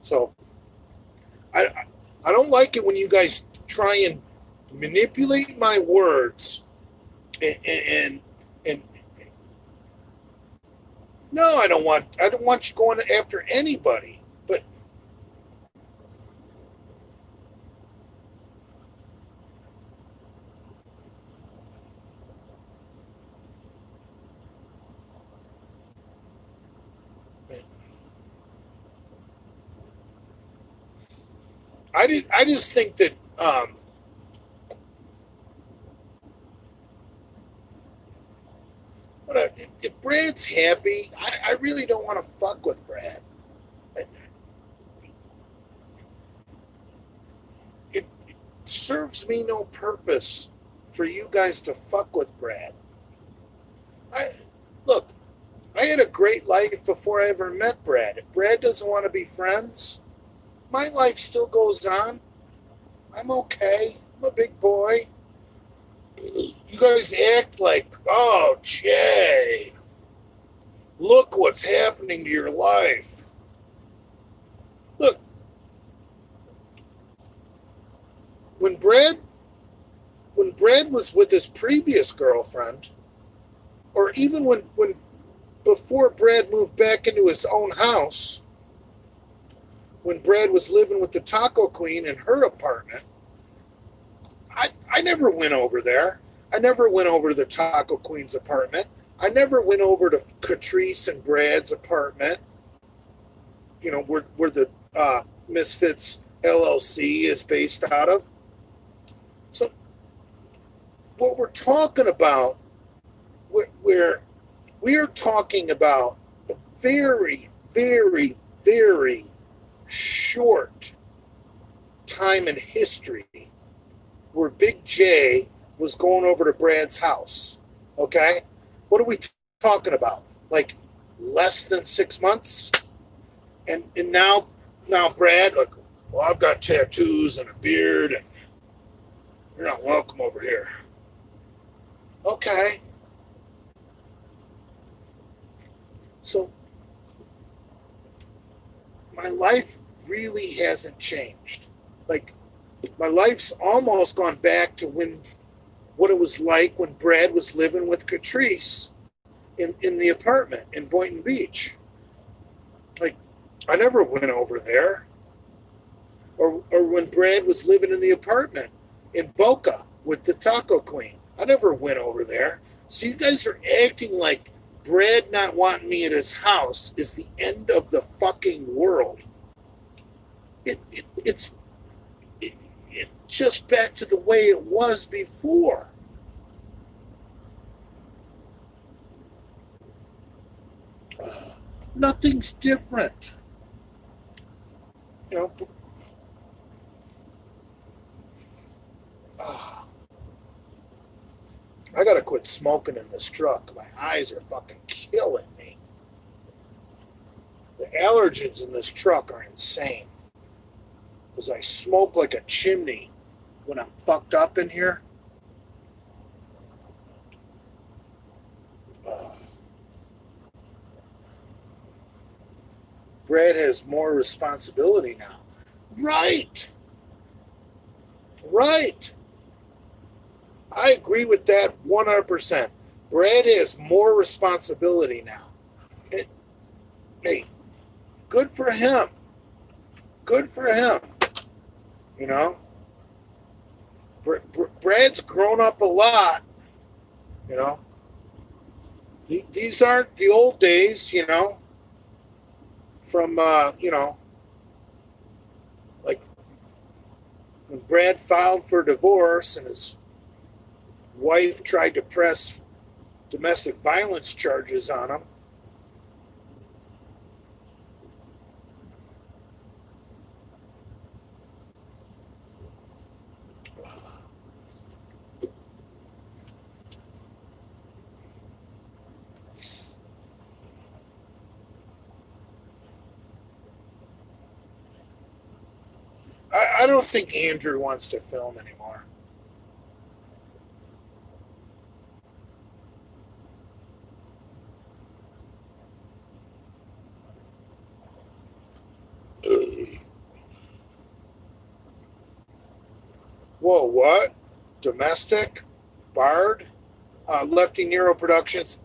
S1: So, I don't like it when you guys try and manipulate my words and no, I don't want you going after anybody, but I just think that if Brad's happy, I really don't want to fuck with Brad. It serves me no purpose for you guys to fuck with Brad. Look, I had a great life before I ever met Brad. If Brad doesn't want to be friends, my life still goes on. I'm okay. I'm a big boy. You guys act like, oh, Jay, look what's happening to your life. Look, when Brad was with his previous girlfriend, or even when before Brad moved back into his own house, when Brad was living with the Taco Queen in her apartment, I never went over there. I never went over to the Taco Queen's apartment. I never went over to Catrice and Brad's apartment, where the Misfits LLC is based out of. So what we're talking about, we are talking about a very, very, very short time in history where Big J was going over to Brad's house. Okay? What are we talking about? Like less than 6 months? And now Brad, like, well, I've got tattoos and a beard, and you're not welcome over here. Okay. So my life really hasn't changed. Like, my life's almost gone back to what it was like when Brad was living with Catrice in the apartment in Boynton Beach. Like, I never went over there. Or when Brad was living in the apartment in Boca with the Taco Queen. I never went over there. So you guys are acting like Brad not wanting me at his house is the end of the fucking world. It's just back to the way it was before. Nothing's different. You know, I gotta quit smoking in this truck. My eyes are fucking killing me. The allergens in this truck are insane. Because I smoke like a chimney when I'm fucked up in here. Brad has more responsibility now. Right. I agree with that 100%. Brad has more responsibility now. Hey, good for him. You know? Brad's grown up a lot. You know? These aren't the old days, you know? From, like when Brad filed for divorce and his wife tried to press domestic violence charges on him. I don't think Andrew wants to film anymore. Whoa, what? Domestic? Bard? Lefty Nero Productions?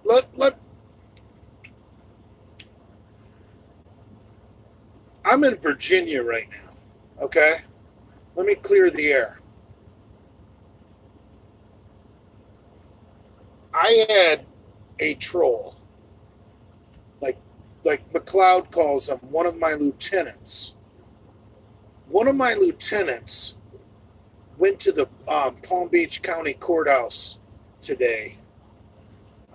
S1: I'm in Virginia right now, okay? Let me clear the air. I had a troll, like McLeod calls him, one of my lieutenants. One of my lieutenants went to the Palm Beach County Courthouse today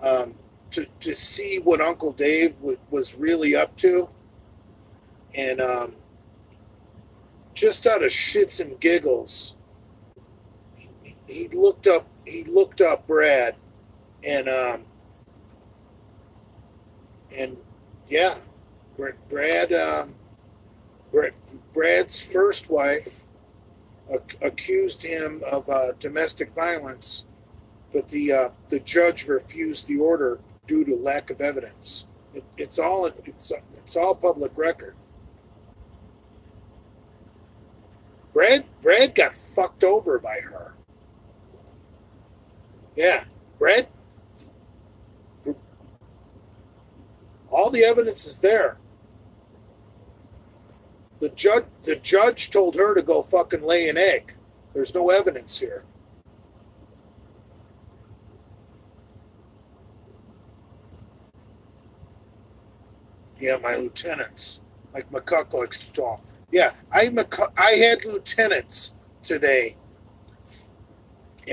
S1: to see what Uncle Dave was really up to. And just out of shits and giggles, he looked up Brad, and yeah, Brad's first wife accused him of domestic violence, but the judge refused the order due to lack of evidence. It's all public record. Brad got fucked over by her. Yeah, Brad. All the evidence is there. The judge told her to go fucking lay an egg. There's no evidence here. Yeah, my lieutenants, like McCuck likes to talk. Yeah, I had lieutenants today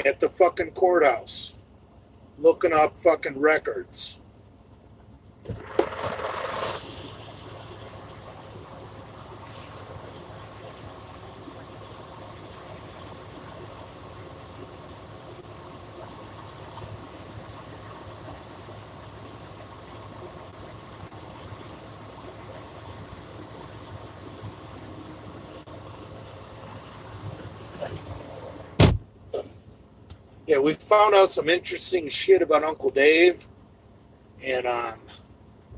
S1: at the fucking courthouse looking up fucking records. Yeah, we found out some interesting shit about Uncle Dave, and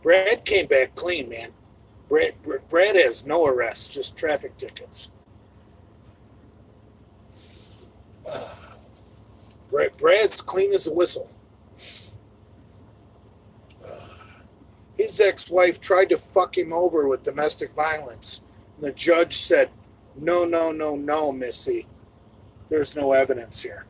S1: Brad came back clean, man. Brad has no arrests, just traffic tickets. Brad's clean as a whistle. His ex-wife tried to fuck him over with domestic violence. And the judge said, no, no, no, no, Missy. There's no evidence here.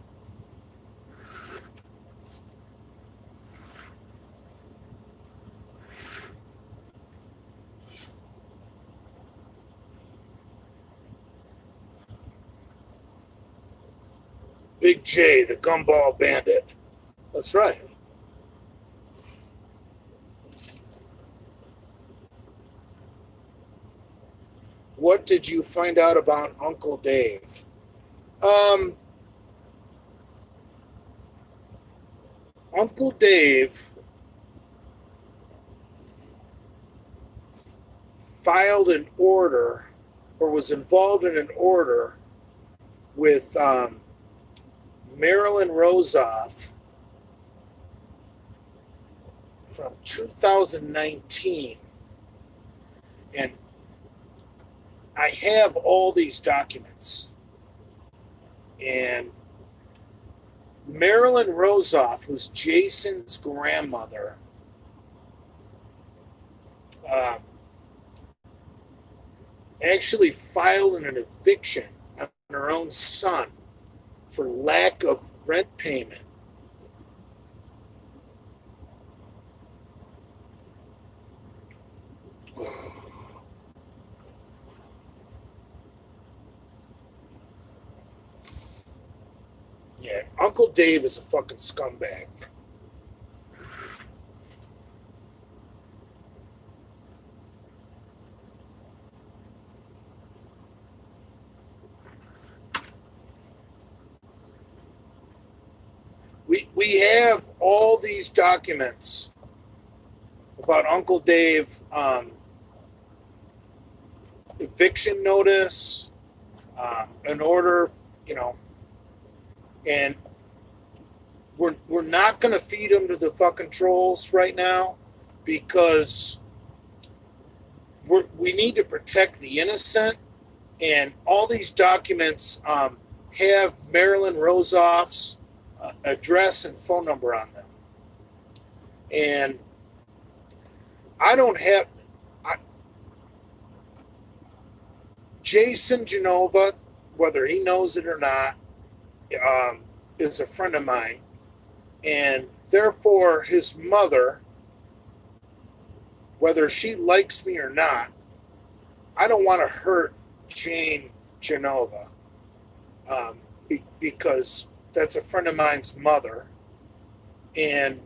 S1: Big J, the gumball bandit. That's right. What did you find out about Uncle Dave? Uncle Dave filed an order, or was involved in an order with Marilyn Rosoff from 2019. And I have all these documents. And Marilyn Rosoff, who's Jason's grandmother, actually filed an eviction on her own son for lack of rent payment. Yeah, Uncle Dave is a fucking scumbag. We have all these documents about Uncle Dave, eviction notice, an order, and we're not going to feed them to the fucking trolls right now because we need to protect the innocent, and all these documents have Marilyn Rosoff's address and phone number on them. And I don't have... Jason Genova, whether he knows it or not, is a friend of mine. And therefore, his mother, whether she likes me or not, I don't want to hurt Jane Genova because that's a friend of mine's mother. And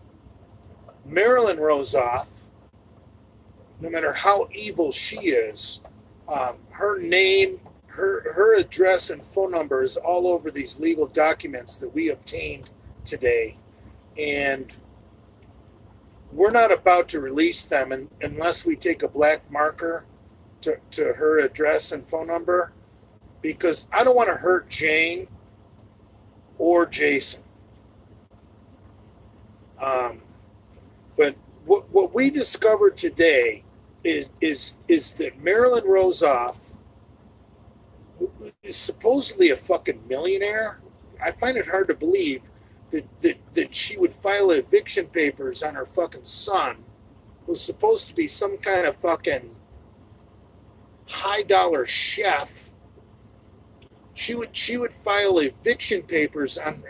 S1: Marilyn Rosoff, no matter how evil she is, her name, her address and phone number is all over these legal documents that we obtained today. And we're not about to release them unless we take a black marker to her address and phone number, because I don't want to hurt Jane or Jason. But what we discovered today is that Marilyn Rosoff, who is supposedly a fucking millionaire, I find it hard to believe that she would file eviction papers on her fucking son, who's supposed to be some kind of fucking high dollar chef. She would file eviction papers on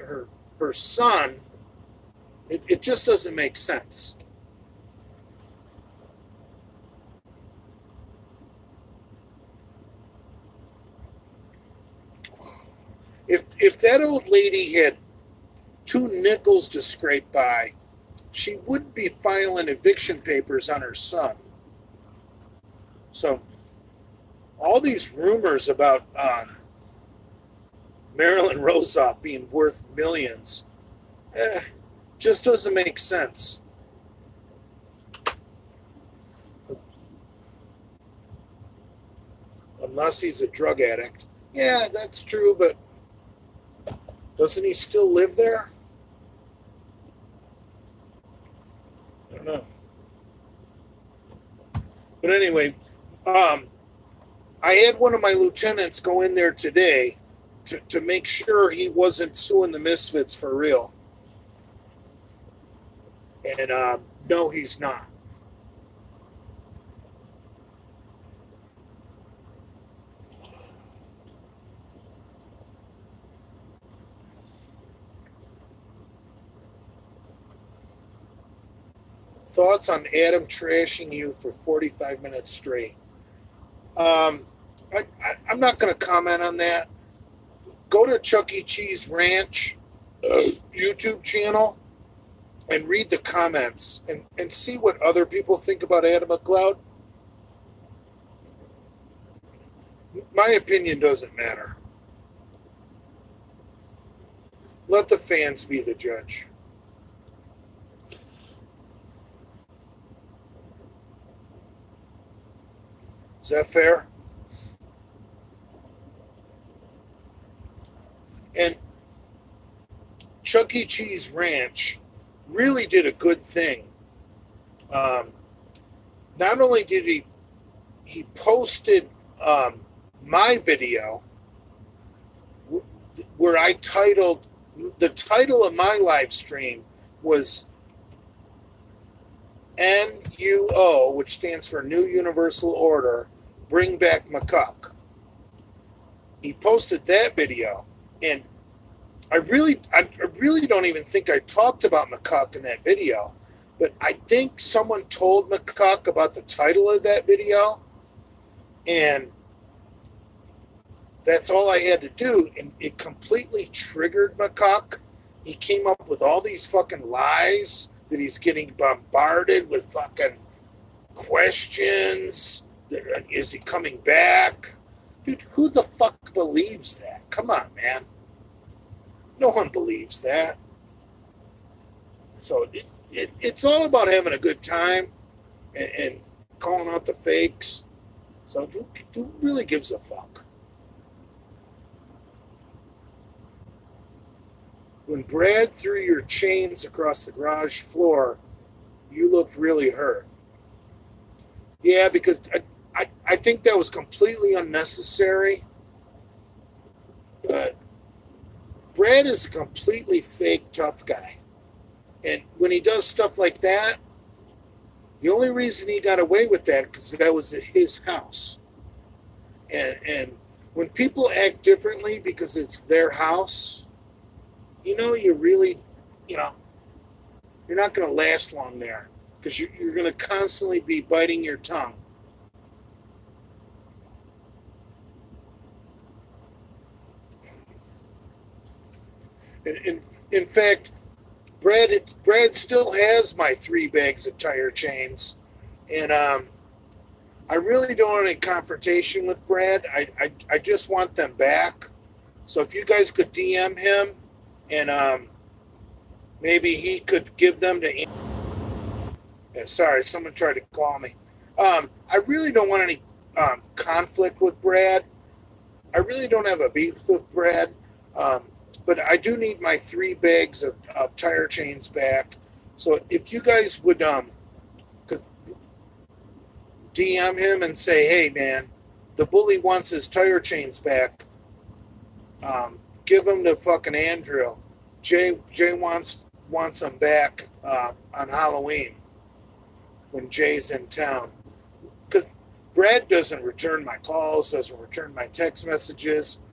S1: her son. It just doesn't make sense. If that old lady had 2 nickels to scrape by, she wouldn't be filing eviction papers on her son. So all these rumors about Marilyn Rosoff being worth millions just doesn't make sense. Unless he's a drug addict. Yeah, that's true, but Doesn't he still live there? I don't know. But anyway, I had one of my lieutenants go in there today to make sure he wasn't suing the Misfits for real. And no, he's not. Thoughts on Adam trashing you for 45 minutes straight? I'm not going to comment on that. Go to Chuck E. Cheese Ranch YouTube channel and read the comments and see what other people think about Adam McCloud. My opinion doesn't matter. Let the fans be the judge. Is that fair? And Chuck E. Cheese Ranch really did a good thing. Not only did he posted my video where I titled, the title of my live stream was NUO, which stands for New Universal Order, Bring Back McCuck. He posted that video, and I really don't even think I talked about McCuck in that video, but I think someone told McCuck about the title of that video, and that's all I had to do, and it completely triggered McCuck. He came up with all these fucking lies that he's getting bombarded with fucking questions. Is he coming back? Dude, who the fuck believes that? Come on, man. No one believes that. So it's all about having a good time and calling out the fakes. So who really gives a fuck? When Brad threw your chains across the garage floor, you looked really hurt. Yeah, because I think that was completely unnecessary. But Brad is a completely fake tough guy. And when he does stuff like that, the only reason he got away with that is because that was at his house. And when people act differently because it's their house, you really, you're not going to last long there because you're going to constantly be biting your tongue. In fact, Brad still has my 3 bags of tire chains, and I really don't want any confrontation with Brad. I just want them back. So if you guys could DM him, and maybe he could give them to. Yeah, sorry, someone tried to call me. I really don't want any conflict with Brad. I really don't have a beef with Brad. But I do need my 3 bags of tire chains back. So if you guys would DM him and say, hey, man, the bully wants his tire chains back. Give them to fucking Andrew. Jay wants them back on Halloween when Jay's in town. Because Brad doesn't return my calls, doesn't return my text messages.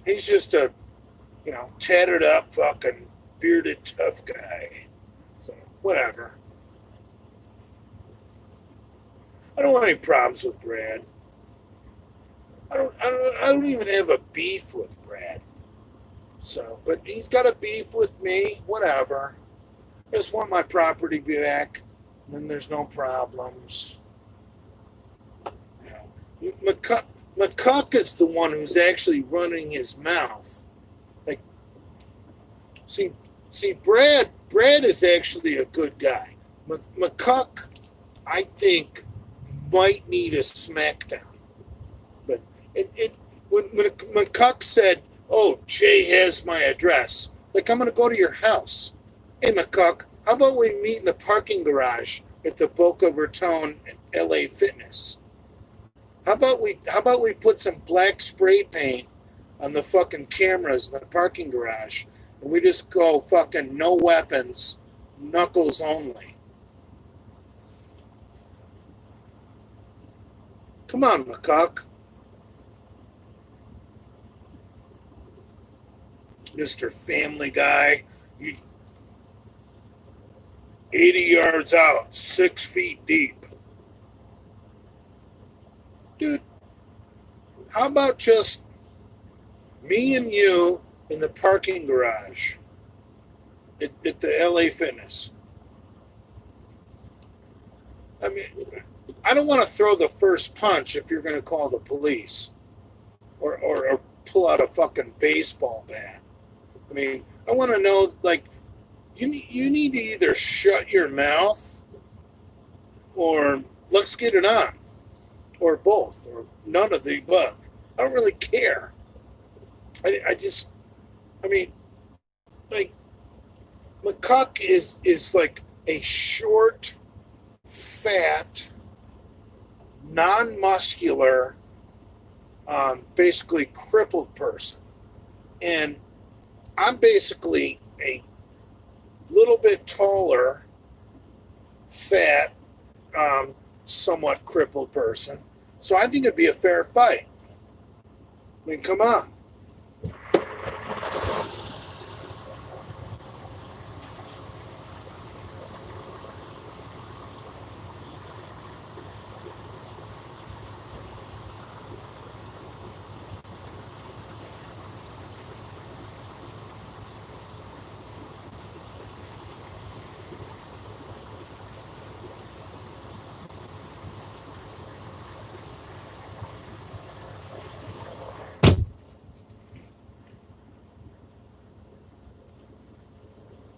S1: He's just a tattered up fucking bearded tough guy. So whatever. I don't want any problems with Brad. I don't even have a beef with Brad. So, but he's got a beef with me. Whatever. I just want my property back. And then there's no problems. McCuck is the one who's actually running his mouth. Like, see, Brad is actually a good guy. McCuck, I think, might need a smackdown. But when McCuck said, Oh, Jay has my address. Like, I'm going to go to your house. Hey, McCuck, how about we meet in the parking garage at the Boca Raton LA Fitness? How about we put some black spray paint on the fucking cameras in the parking garage and we just go fucking no weapons, knuckles only. Come on, McCuck. Mr. Family Guy. You 80 yards out, 6 feet deep. Dude, how about just me and you in the parking garage at the LA Fitness? I mean, I don't want to throw the first punch if you're going to call the police or pull out a fucking baseball bat. I mean, I want to know, like, you need to either shut your mouth or let's get it on, or both, or none of the above. I don't really care. I mean, like, McCuck is like a short, fat, non-muscular, basically crippled person. And I'm basically a little bit taller, fat, somewhat crippled person. So I think it'd be a fair fight. I mean, come on.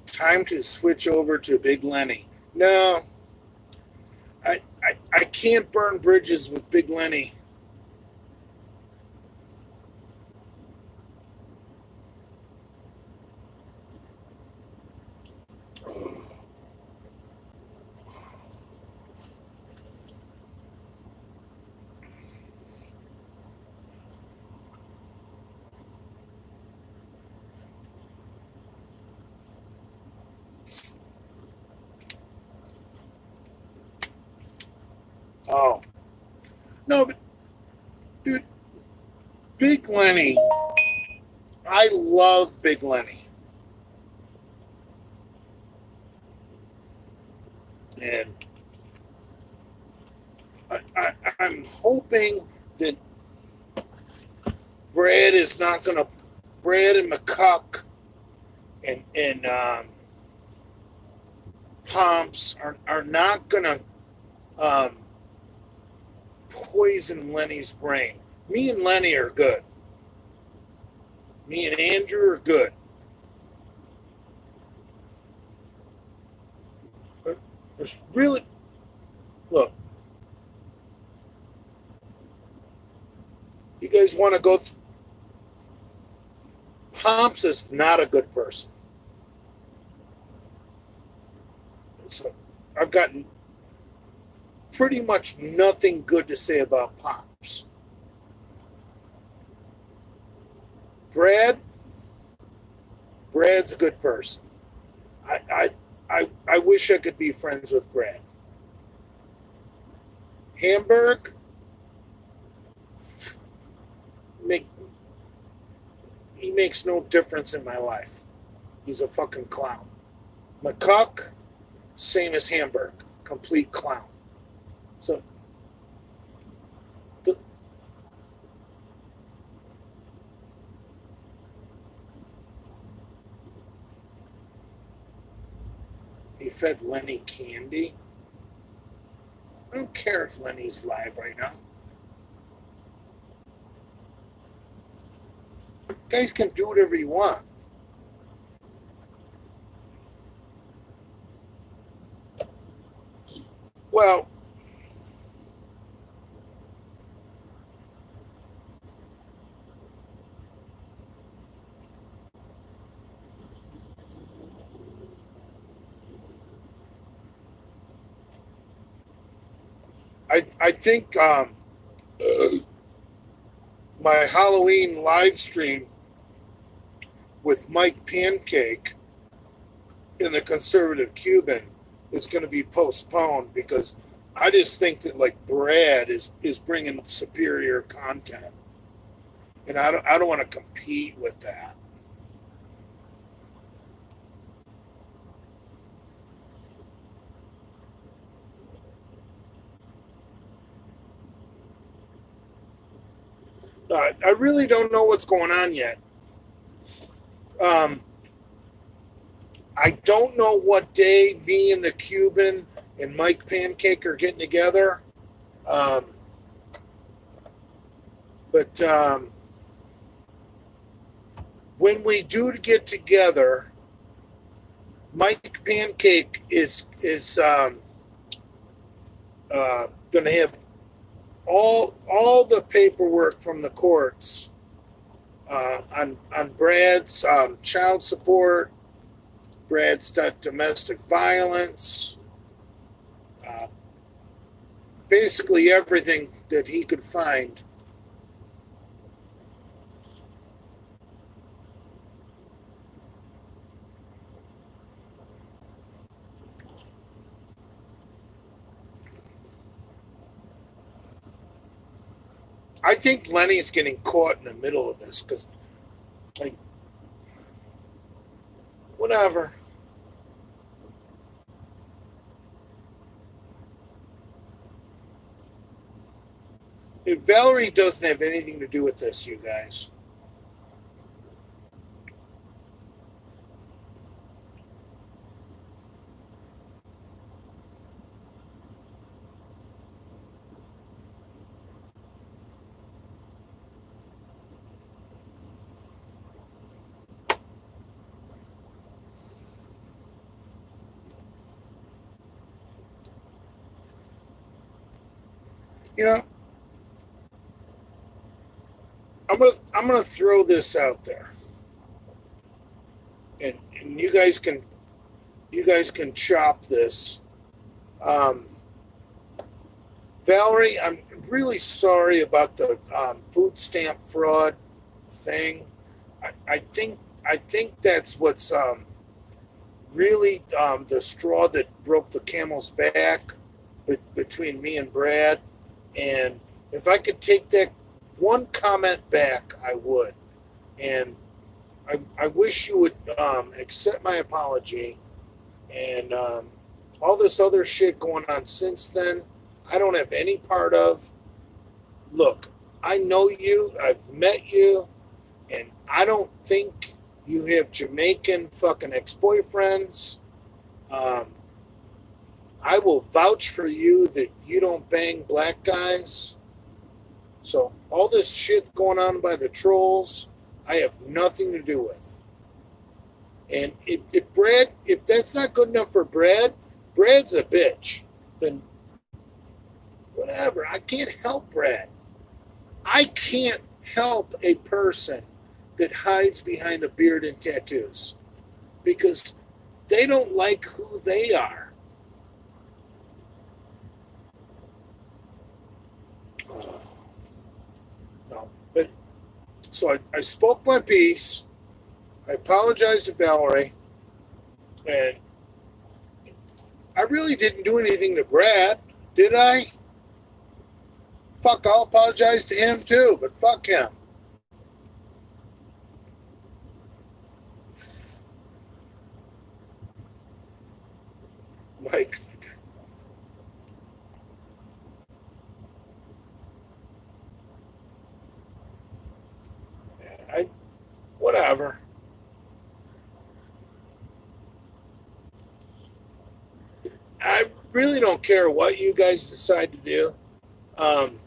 S1: Time to switch over to Big Lenny. No, I can't burn bridges with Big Lenny. Oh, no, but dude, Big Lenny, I love Big Lenny. And I'm hoping that Brad is not going to, Brad and McCuck and Pomps are not going to poison Lenny's brain. Me and Lenny are good. Me and Andrew are good. But there's really, look, you guys want to go through, Pomps is not a good person. So I've gotten pretty much nothing good to say about Pomps. Brad's a good person. I wish I could be friends with Brad. Hamburg, he makes no difference in my life. He's a fucking clown. McCuck, same as Hamburg, complete clown. So, he fed Lenny candy. I don't care if Lenny's live right now. You guys can do whatever you want. Well, I think my Halloween live stream with Mike Pancake in the conservative Cuban is going to be postponed because I just think that like Brad is bringing superior content, and I don't want to compete with that. I really don't know what's going on yet. Um, I don't know what day me and the Cuban and Mike Pancake are getting together. Um, but when we do get together, Mike Pancake is going to have all the paperwork from the courts on Brad's child support, Brad's domestic violence, uh, basically everything that he could find. I think Lenny's getting caught in the middle of this because, like, whatever. Valerie doesn't have anything to do with this, you guys. You know, I'm gonna throw this out there, and you guys can chop this. Um, Valerie, I'm really sorry about the food stamp fraud thing. I think that's what's really the straw that broke the camel's back between me and Brad. And if I could take that one comment back, I would. And I wish you would accept my apology. And all this other shit going on since then, I don't have any part of. Look, I know you, I've met you, and I don't think you have Jamaican fucking ex-boyfriends. Um, I will vouch for you that you don't bang black guys. So all this shit going on by the trolls, I have nothing to do with. And if that's not good enough for Brad, Brad's a bitch. Then whatever. I can't help Brad. I can't help a person that hides behind a beard and tattoos because they don't like who they are. No, but so I spoke my piece. I apologized to Valerie, and I really didn't do anything to Brad, did I? Fuck, I'll apologize to him too, but fuck him. Like, I, whatever. I really don't care what you guys decide to do. Um,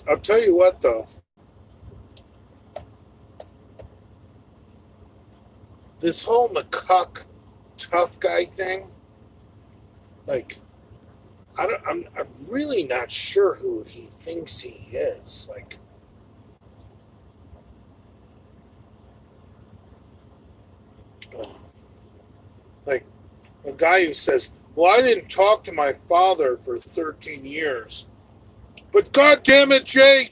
S1: I'll tell you what, though. This whole McCuck tough guy thing, like, I'm really not sure who he thinks he is. Uh, like a guy who says, "Well, I didn't talk to my father for 13 years, but God damn it, Jay,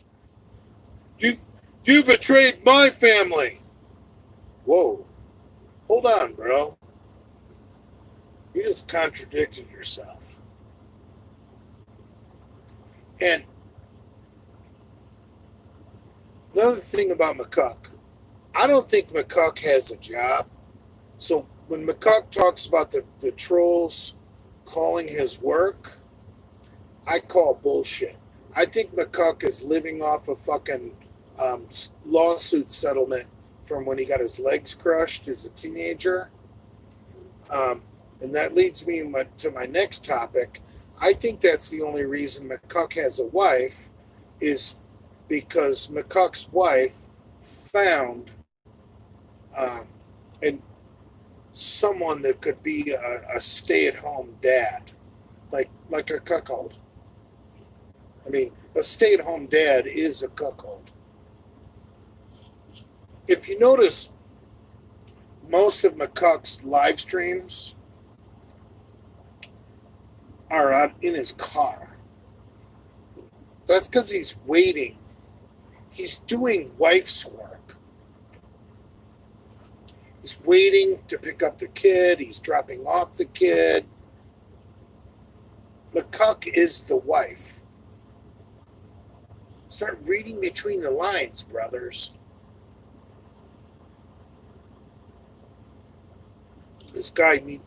S1: you you betrayed my family." Whoa, hold on, bro. You just contradicted yourself. And another thing about McCuck, I don't think McCuck has a job. So when McCuck talks about the trolls calling his work, I call bullshit. I think McCuck is living off a fucking lawsuit settlement from when he got his legs crushed as a teenager. Um, and that leads me to my next topic. I think that's the only reason McCuck has a wife is because McCuck's wife found um, and someone that could be a stay-at-home dad, like a cuckold. I mean, a stay-at-home dad is a cuckold. If you notice, most of McCuck's live streams are out in his car. That's because he's waiting. He's doing wife's work. He's waiting to pick up the kid. He's dropping off the kid. McCuck is the wife. Start reading between the lines, brothers. This guy needs.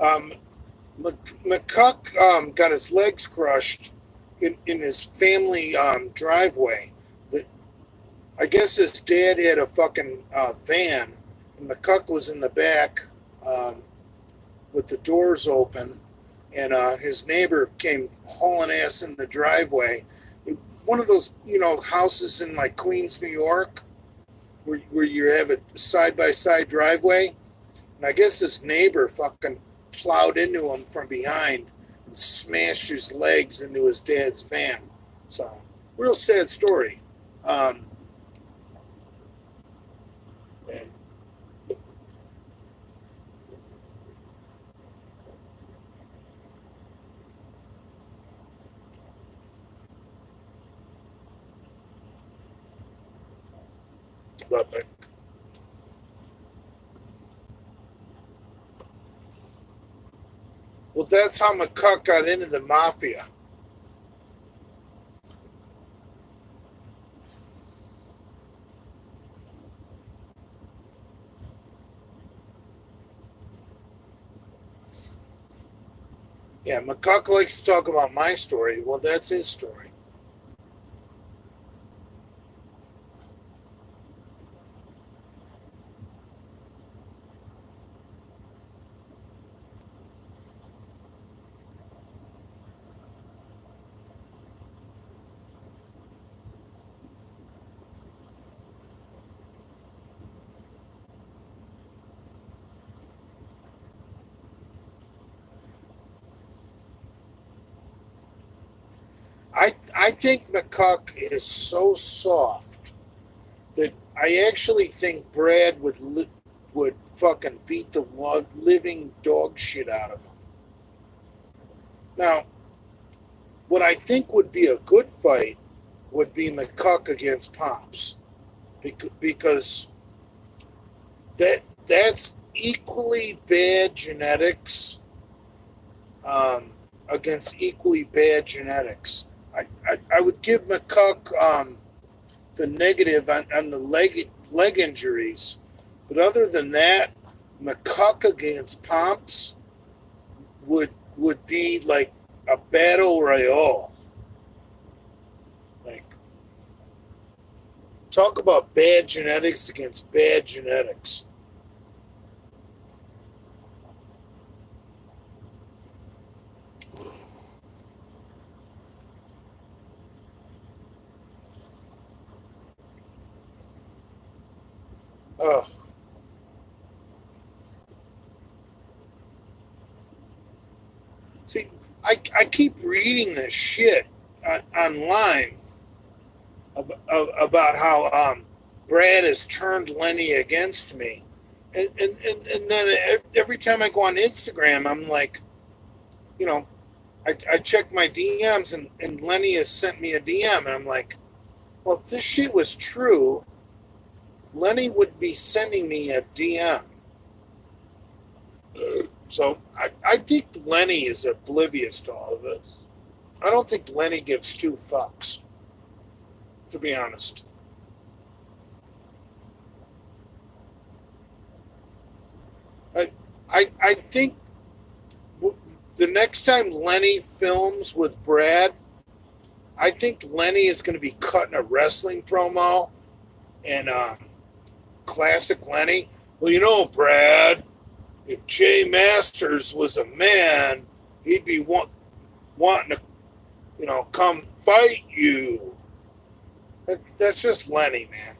S1: Um, McCuck got his legs crushed in his family driveway. The, I guess his dad had a fucking van, and McCuck was in the back um, with the doors open, and his neighbor came hauling ass in the driveway. One of those, houses in like Queens, New York, where you have a side by side driveway. And I guess his neighbor fucking plowed into him from behind and smashed his legs into his dad's van. So, real sad story. Um, and, but, well, that's how McCuck got into the mafia. Yeah, McCuck likes to talk about my story. Well, that's his story. I think McCuck is so soft that I actually think Brad would fucking beat the living dog shit out of him. Now, what I think would be a good fight would be McCuck against Pops. because that's equally bad genetics against equally bad genetics. I would give McCuck the negative on the leg injuries, but other than that, McCuck against Pomps would be like a battle royale. Like, talk about bad genetics against bad genetics. Oh, see, I keep reading this shit online about how Brad has turned Lenny against me. And then every time I go on Instagram, I'm like, you know, I check my DMs and Lenny has sent me a DM, and I'm like, well, if this shit was true, Lenny would be sending me a DM. So I think Lenny is oblivious to all of this. I don't think Lenny gives two fucks, to be honest. I I think the next time Lenny films with Brad, I think Lenny is going to be cutting a wrestling promo and classic Lenny. Well, you know, Brad, if Jay Masters was a man, he'd be wanting to, come fight you. That's just Lenny, man.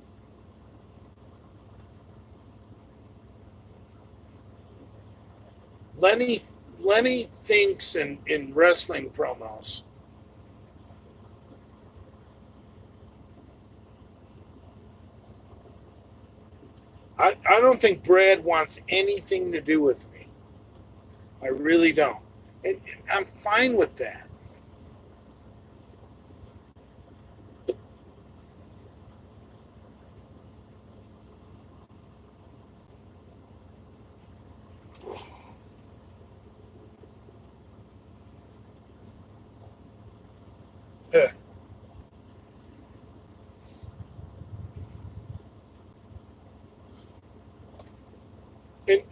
S1: Lenny Lenny thinks in wrestling promos. I don't think Brad wants anything to do with me. I really don't. And I'm fine with that.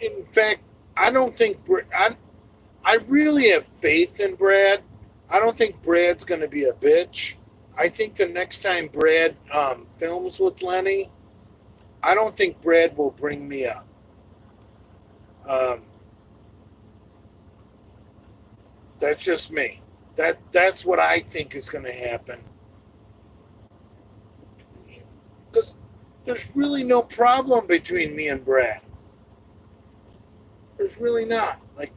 S1: In fact, I don't think I really have faith in Brad. I don't think Brad's going to be a bitch. I think the next time Brad films with Lenny, I don't think Brad will bring me up. Um, that's just me. That's what I think is going to happen. Because there's really no problem between me and Brad. There's really not. Like,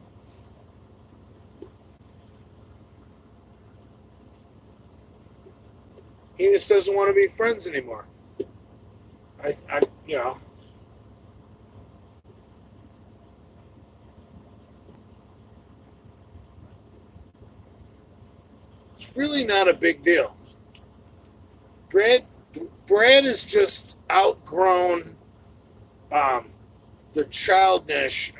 S1: he just doesn't want to be friends anymore. I it's really not a big deal. Brad, Brad is just outgrown um, the childish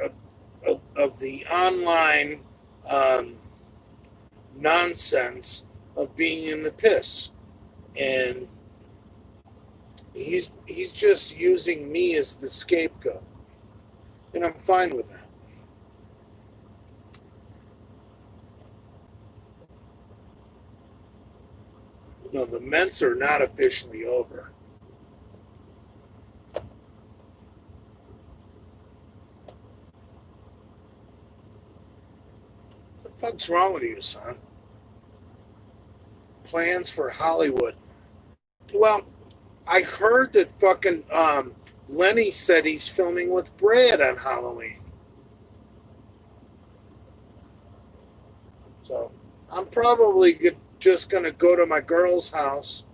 S1: of the online um, nonsense of being in the piss, and he's just using me as the scapegoat, and I'm fine with that. No, the Mets are not officially over. What the fuck's wrong with you, son? Plans for Hollywood. Well, I heard that fucking Lenny said he's filming with Brad on Halloween. So I'm probably just going to go to my girl's house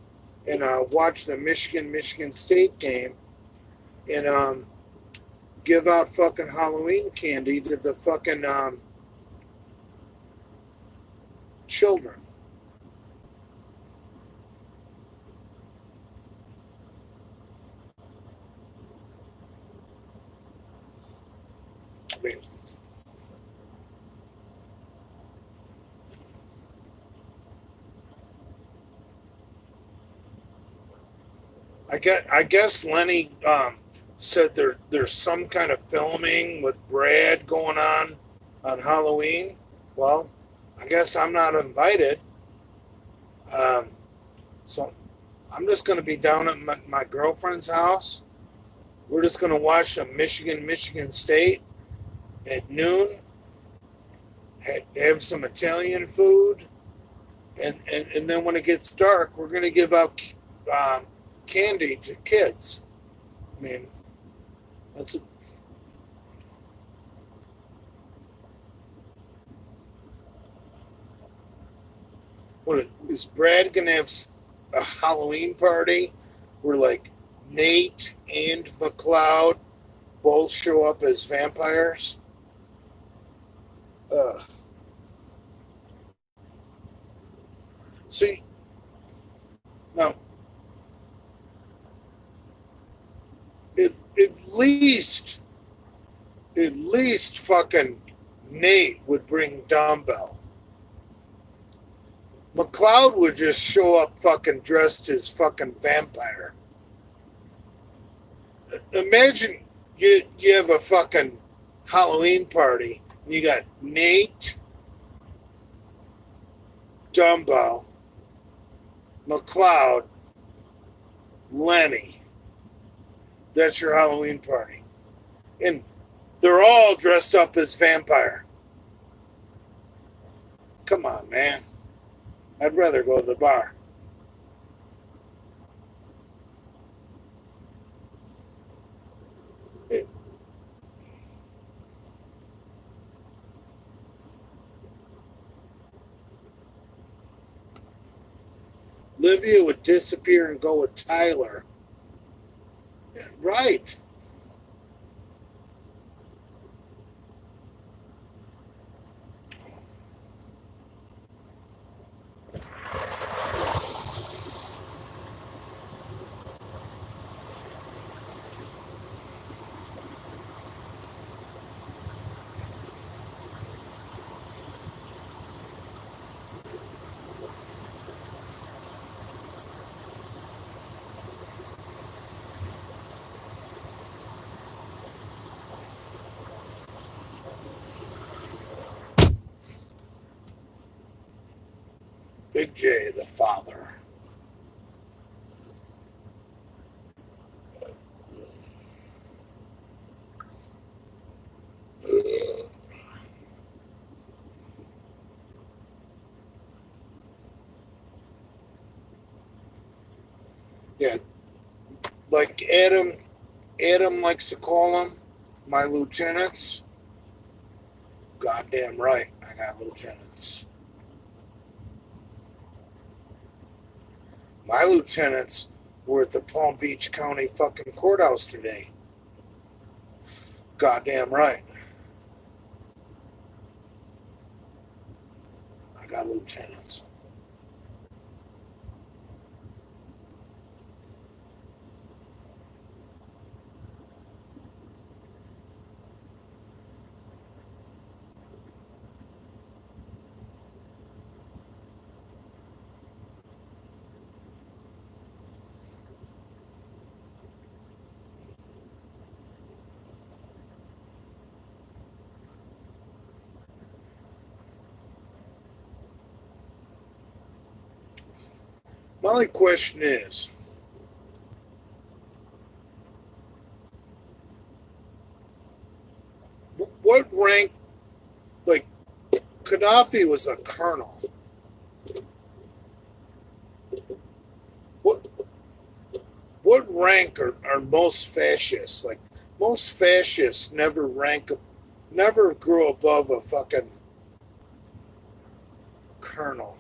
S1: and watch the Michigan State game and give out fucking Halloween candy to the fucking children. I guess Lenny said there's some kind of filming with Brad going on Halloween. Well, I guess I'm not invited. Um, so I'm just going to be down at my girlfriend's house. We're just going to watch some Michigan State at noon. Have some Italian food, and then when it gets dark, we're going to give out candy to kids. I mean, that's what is Brad going to have a Halloween party where like Nate and McCloud both show up as vampires? Ugh. See, now at, at least at least fucking Nate would bring dumbbell. McCloud would just show up fucking dressed as fucking vampire. Imagine you have a fucking Halloween party and you got Nate, Dumbo, McCloud, Lenny. That's your Halloween party. And they're all dressed up as vampire. Come on, man. I'd rather go to the bar. Livia would disappear and go with Tyler. Yeah, right. Big J, the father. Yeah, like Adam likes to call them my lieutenants. Goddamn right, I got lieutenants. My lieutenants were at the Palm Beach County fucking courthouse today. Goddamn right, I got lieutenants. My only question is, what rank, like, Gaddafi was a colonel. What what rank are most fascists? Like, most fascists never grew above a fucking colonel.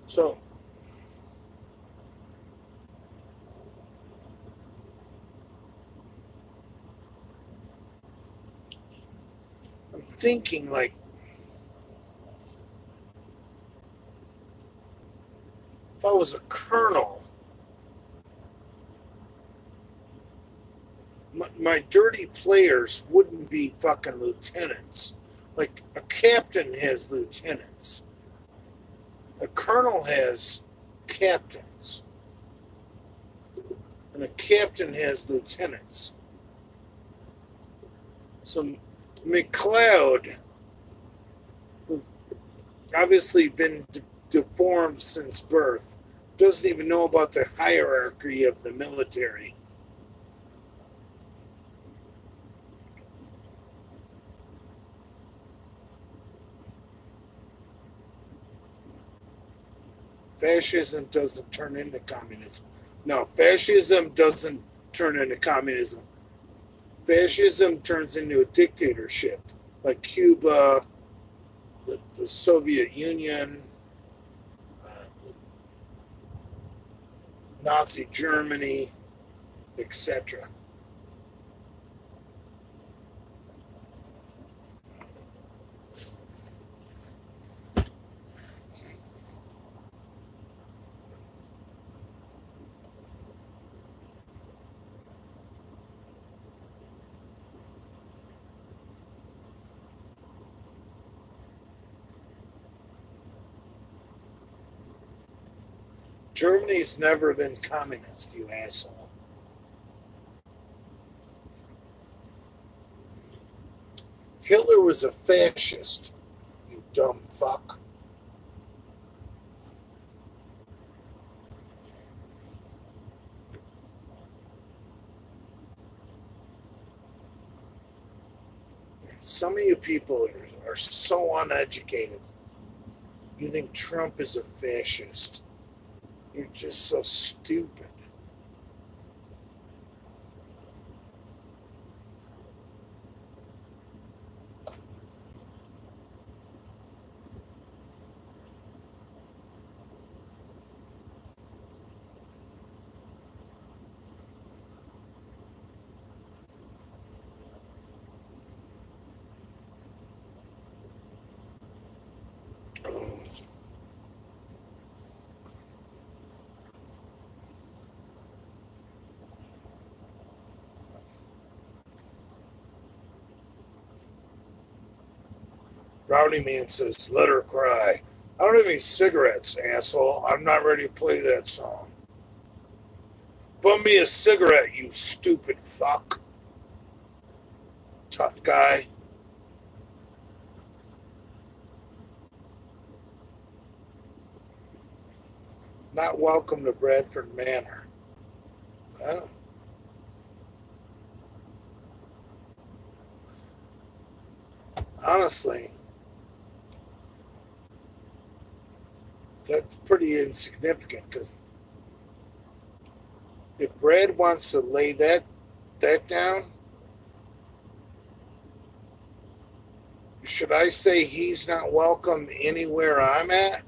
S1: So I'm thinking, like, if I was a colonel, my dirty players wouldn't be fucking lieutenants. Like, a captain has lieutenants. A colonel has captains, and a captain has lieutenants. So McLeod, who obviously been deformed since birth, doesn't even know about the hierarchy of the military. Fascism doesn't turn into communism. No, fascism doesn't turn into communism. Fascism turns into a dictatorship, like Cuba, the Soviet Union, Nazi Germany, etc. Germany's never been communist, you asshole. Hitler was a fascist, you dumb fuck. Some of you people are so uneducated. You think Trump is a fascist. You're just so stupid. Rowdy Man says, let her cry. I don't have any cigarettes, asshole. I'm not ready to play that song. Bum me a cigarette, you stupid fuck. Tough guy. Not welcome to Bradford Manor. Huh? Honestly, that's pretty insignificant because if Brad wants to lay that down, should I say he's not welcome anywhere I'm at?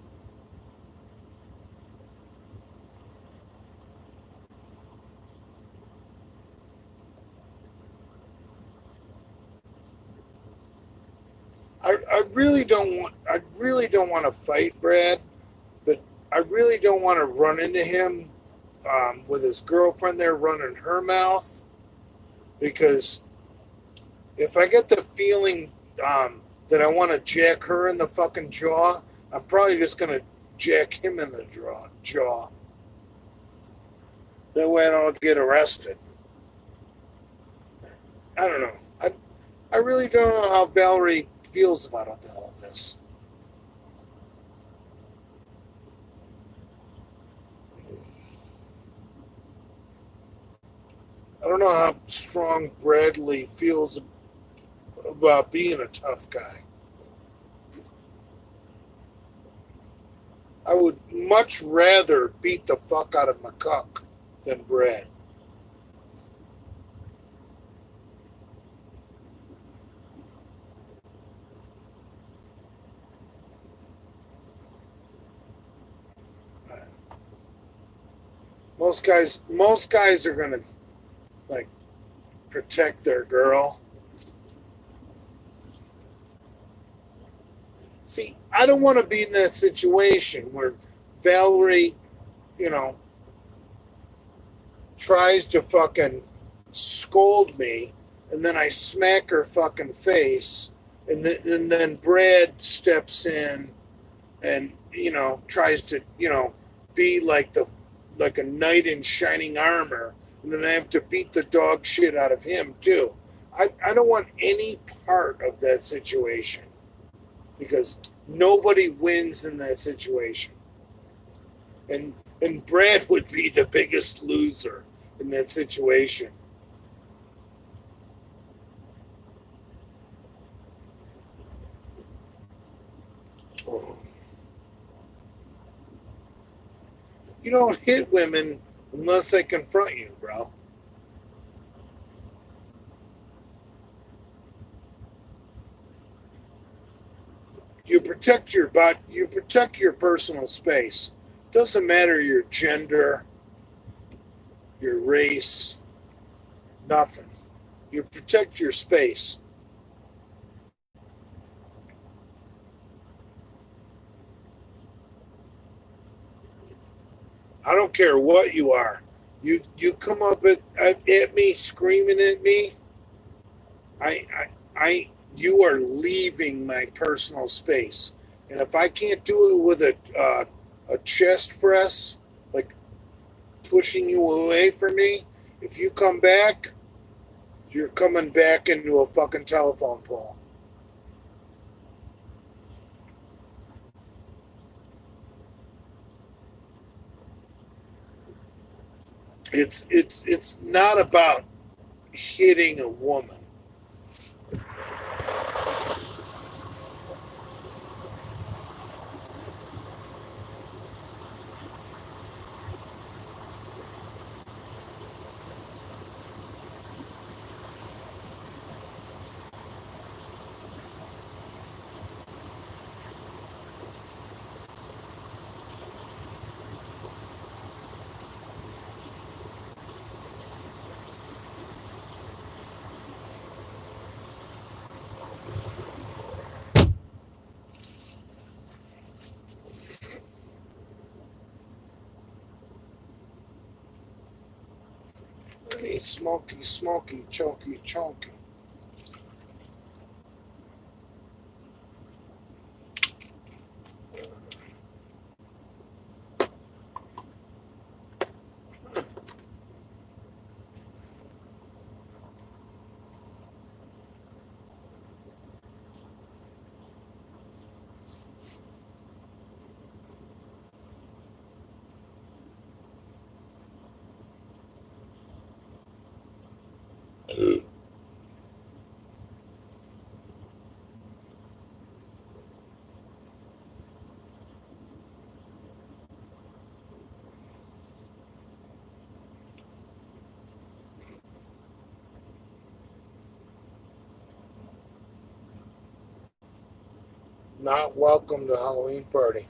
S1: I really don't want to fight Brad, but I really don't want to run into him with his girlfriend there running her mouth, because if I get the feeling that I want to jack her in the fucking jaw, I'm probably just going to jack him in the jaw. That way I don't get arrested. I don't know. I really don't know how Valerie feels about all this. I don't know how strong Bradley feels about being a tough guy. I would much rather beat the fuck out of McCuck than Brad. Most guys are gonna like protect their girl. See, I don't want to be in that situation where Valerie, you know, tries to fucking scold me, and then I smack her fucking face, and then Brad steps in and tries to, be like a knight in shining armor, and then I have to beat the dog shit out of him too. I don't want any part of that situation because nobody wins in that situation. And Brad would be the biggest loser in that situation. Oh. You don't hit women unless they confront you, bro. You protect your body, you protect your personal space. Doesn't matter your gender, your race, nothing. You protect your space. I don't care what you are. You come up at me screaming at me. You are leaving my personal space. And if I can't do it with a chest press, like pushing you away from me, if you come back, you're coming back into a fucking telephone pole. It's not about hitting a woman. I need smoky, smoky, choky, chunky. Not welcome to Halloween party.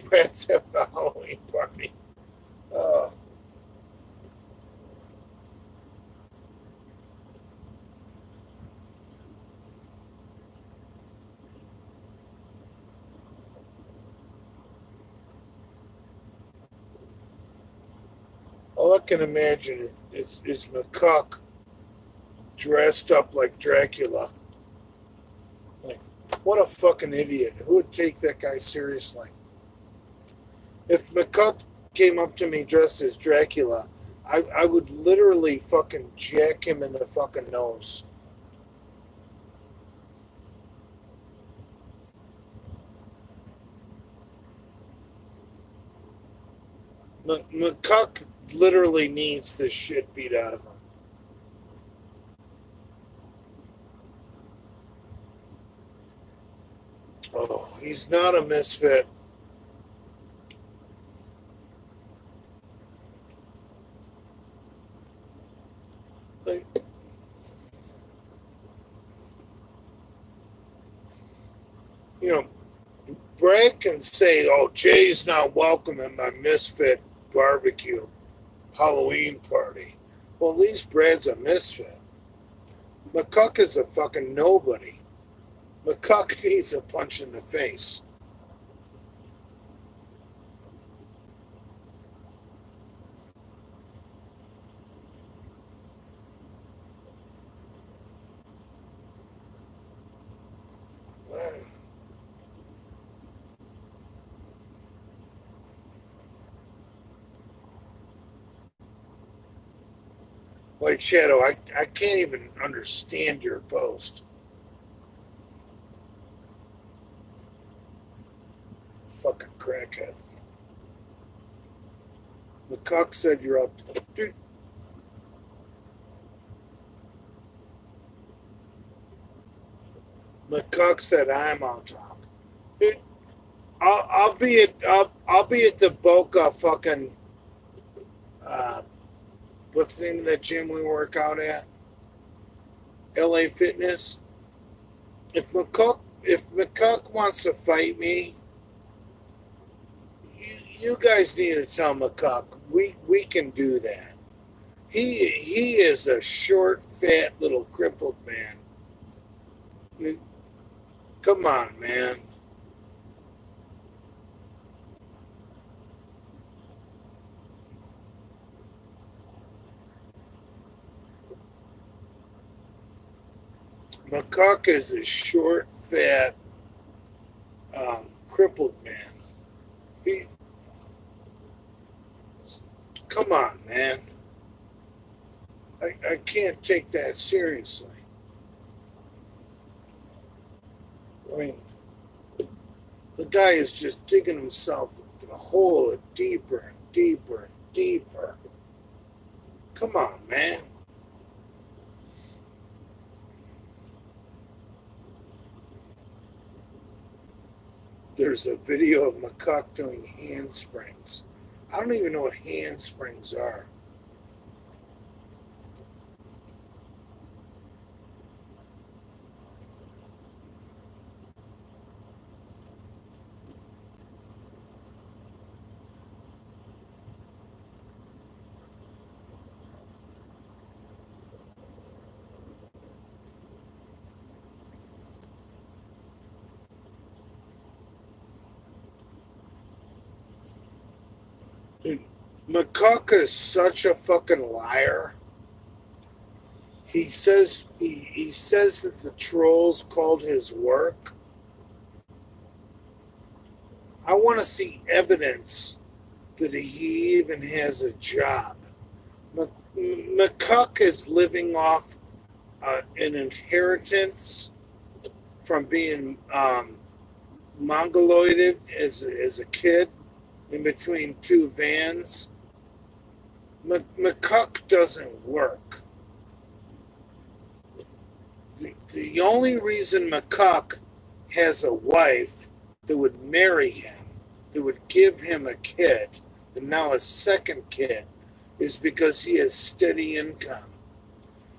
S1: Brad's having a Halloween party. Uh, all I can imagine is McCuck dressed up like Dracula. Like, what a fucking idiot. Who would take that guy seriously? If McCuck came up to me dressed as Dracula, I would literally fucking jack him in the fucking nose. McCuck literally needs the shit beat out of him. Oh, he's not a misfit. Like, you know, Brad can say, "Oh, Jay's not welcome in my misfit barbecue Halloween party." Well, at least Brad's a misfit. McCuck is a fucking nobody. McCuck needs a punch in the face. White Shadow, I can't even understand your post. Fucking crackhead. McCuck said you're up. Dude. McCuck said I'm on top. Dude, I'll be at the Boca fucking what's the name of that gym we work out at? LA Fitness. If McCuck wants to fight me, you guys need to tell McCuck we can do that. He is a short, fat, little crippled man. Come on, man. McCuck is a short, fat, crippled man. He, come on, man. I can't take that seriously. I mean, the guy is just digging himself a hole deeper and deeper and deeper. Come on, man. There's a video of McCuck doing handsprings. I don't even know what handsprings are. Dude, McCuck is such a fucking liar. He says that the trolls called his work. I want to see evidence that he even has a job. McCuck is living off an inheritance from being mongoloided as a kid in between two vans. McCuck doesn't work. The only reason McCuck has a wife that would marry him, that would give him a kid, and now a second kid, is because he has steady income.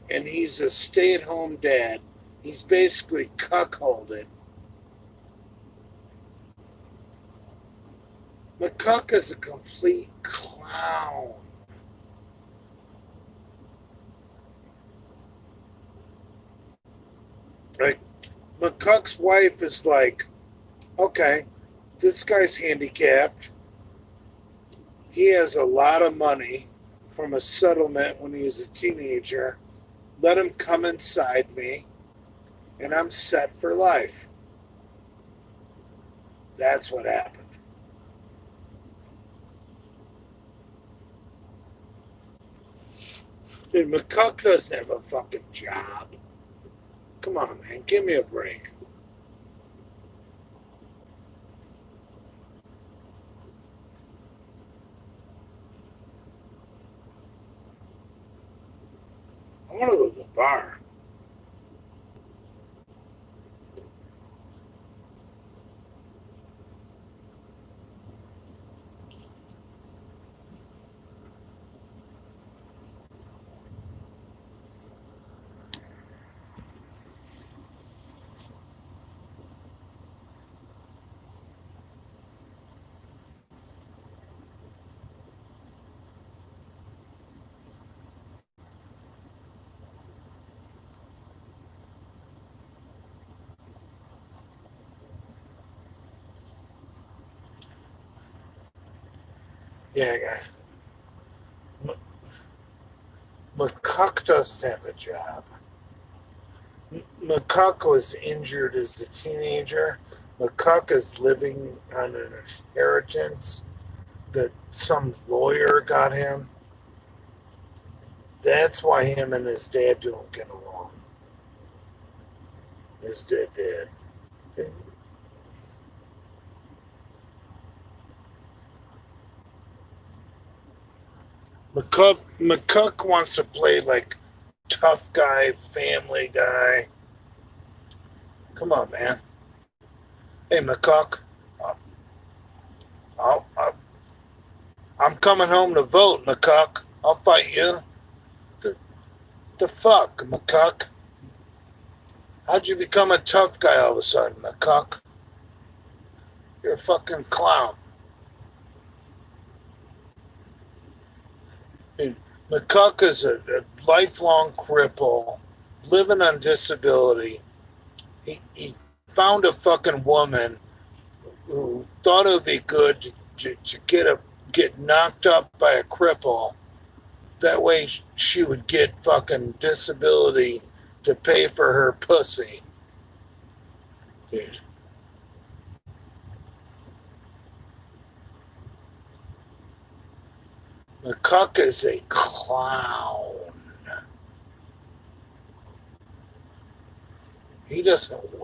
S1: And he's a stay-at-home dad. He's basically cuckolded. McCuck is a complete clown. Like, McCuck's wife is like, okay, this guy's handicapped. He has a lot of money from a settlement when he was a teenager. Let him come inside me, and I'm set for life. That's what happened. Dude, McCuck doesn't have a fucking job. Come on, man. Give me a break. I want to go to the bar. Yeah, guy. McCuck doesn't have a job. McCuck was injured as a teenager. McCuck is living on an inheritance that some lawyer got him. That's why him and his dad don't get along. His dead dad. McCuck wants to play like tough guy, family guy. Come on, man. Hey, McCuck. I'll, I'll, I'm coming home to vote, McCuck. I'll fight you. The fuck, McCuck? How'd you become a tough guy all of a sudden, McCuck? You're a fucking clown. Dude, McCuck is a lifelong cripple, living on disability. He found a fucking woman who thought it would be good to get knocked up by a cripple. That way she would get fucking disability to pay for her pussy. Dude. McCuck is a clown. He doesn't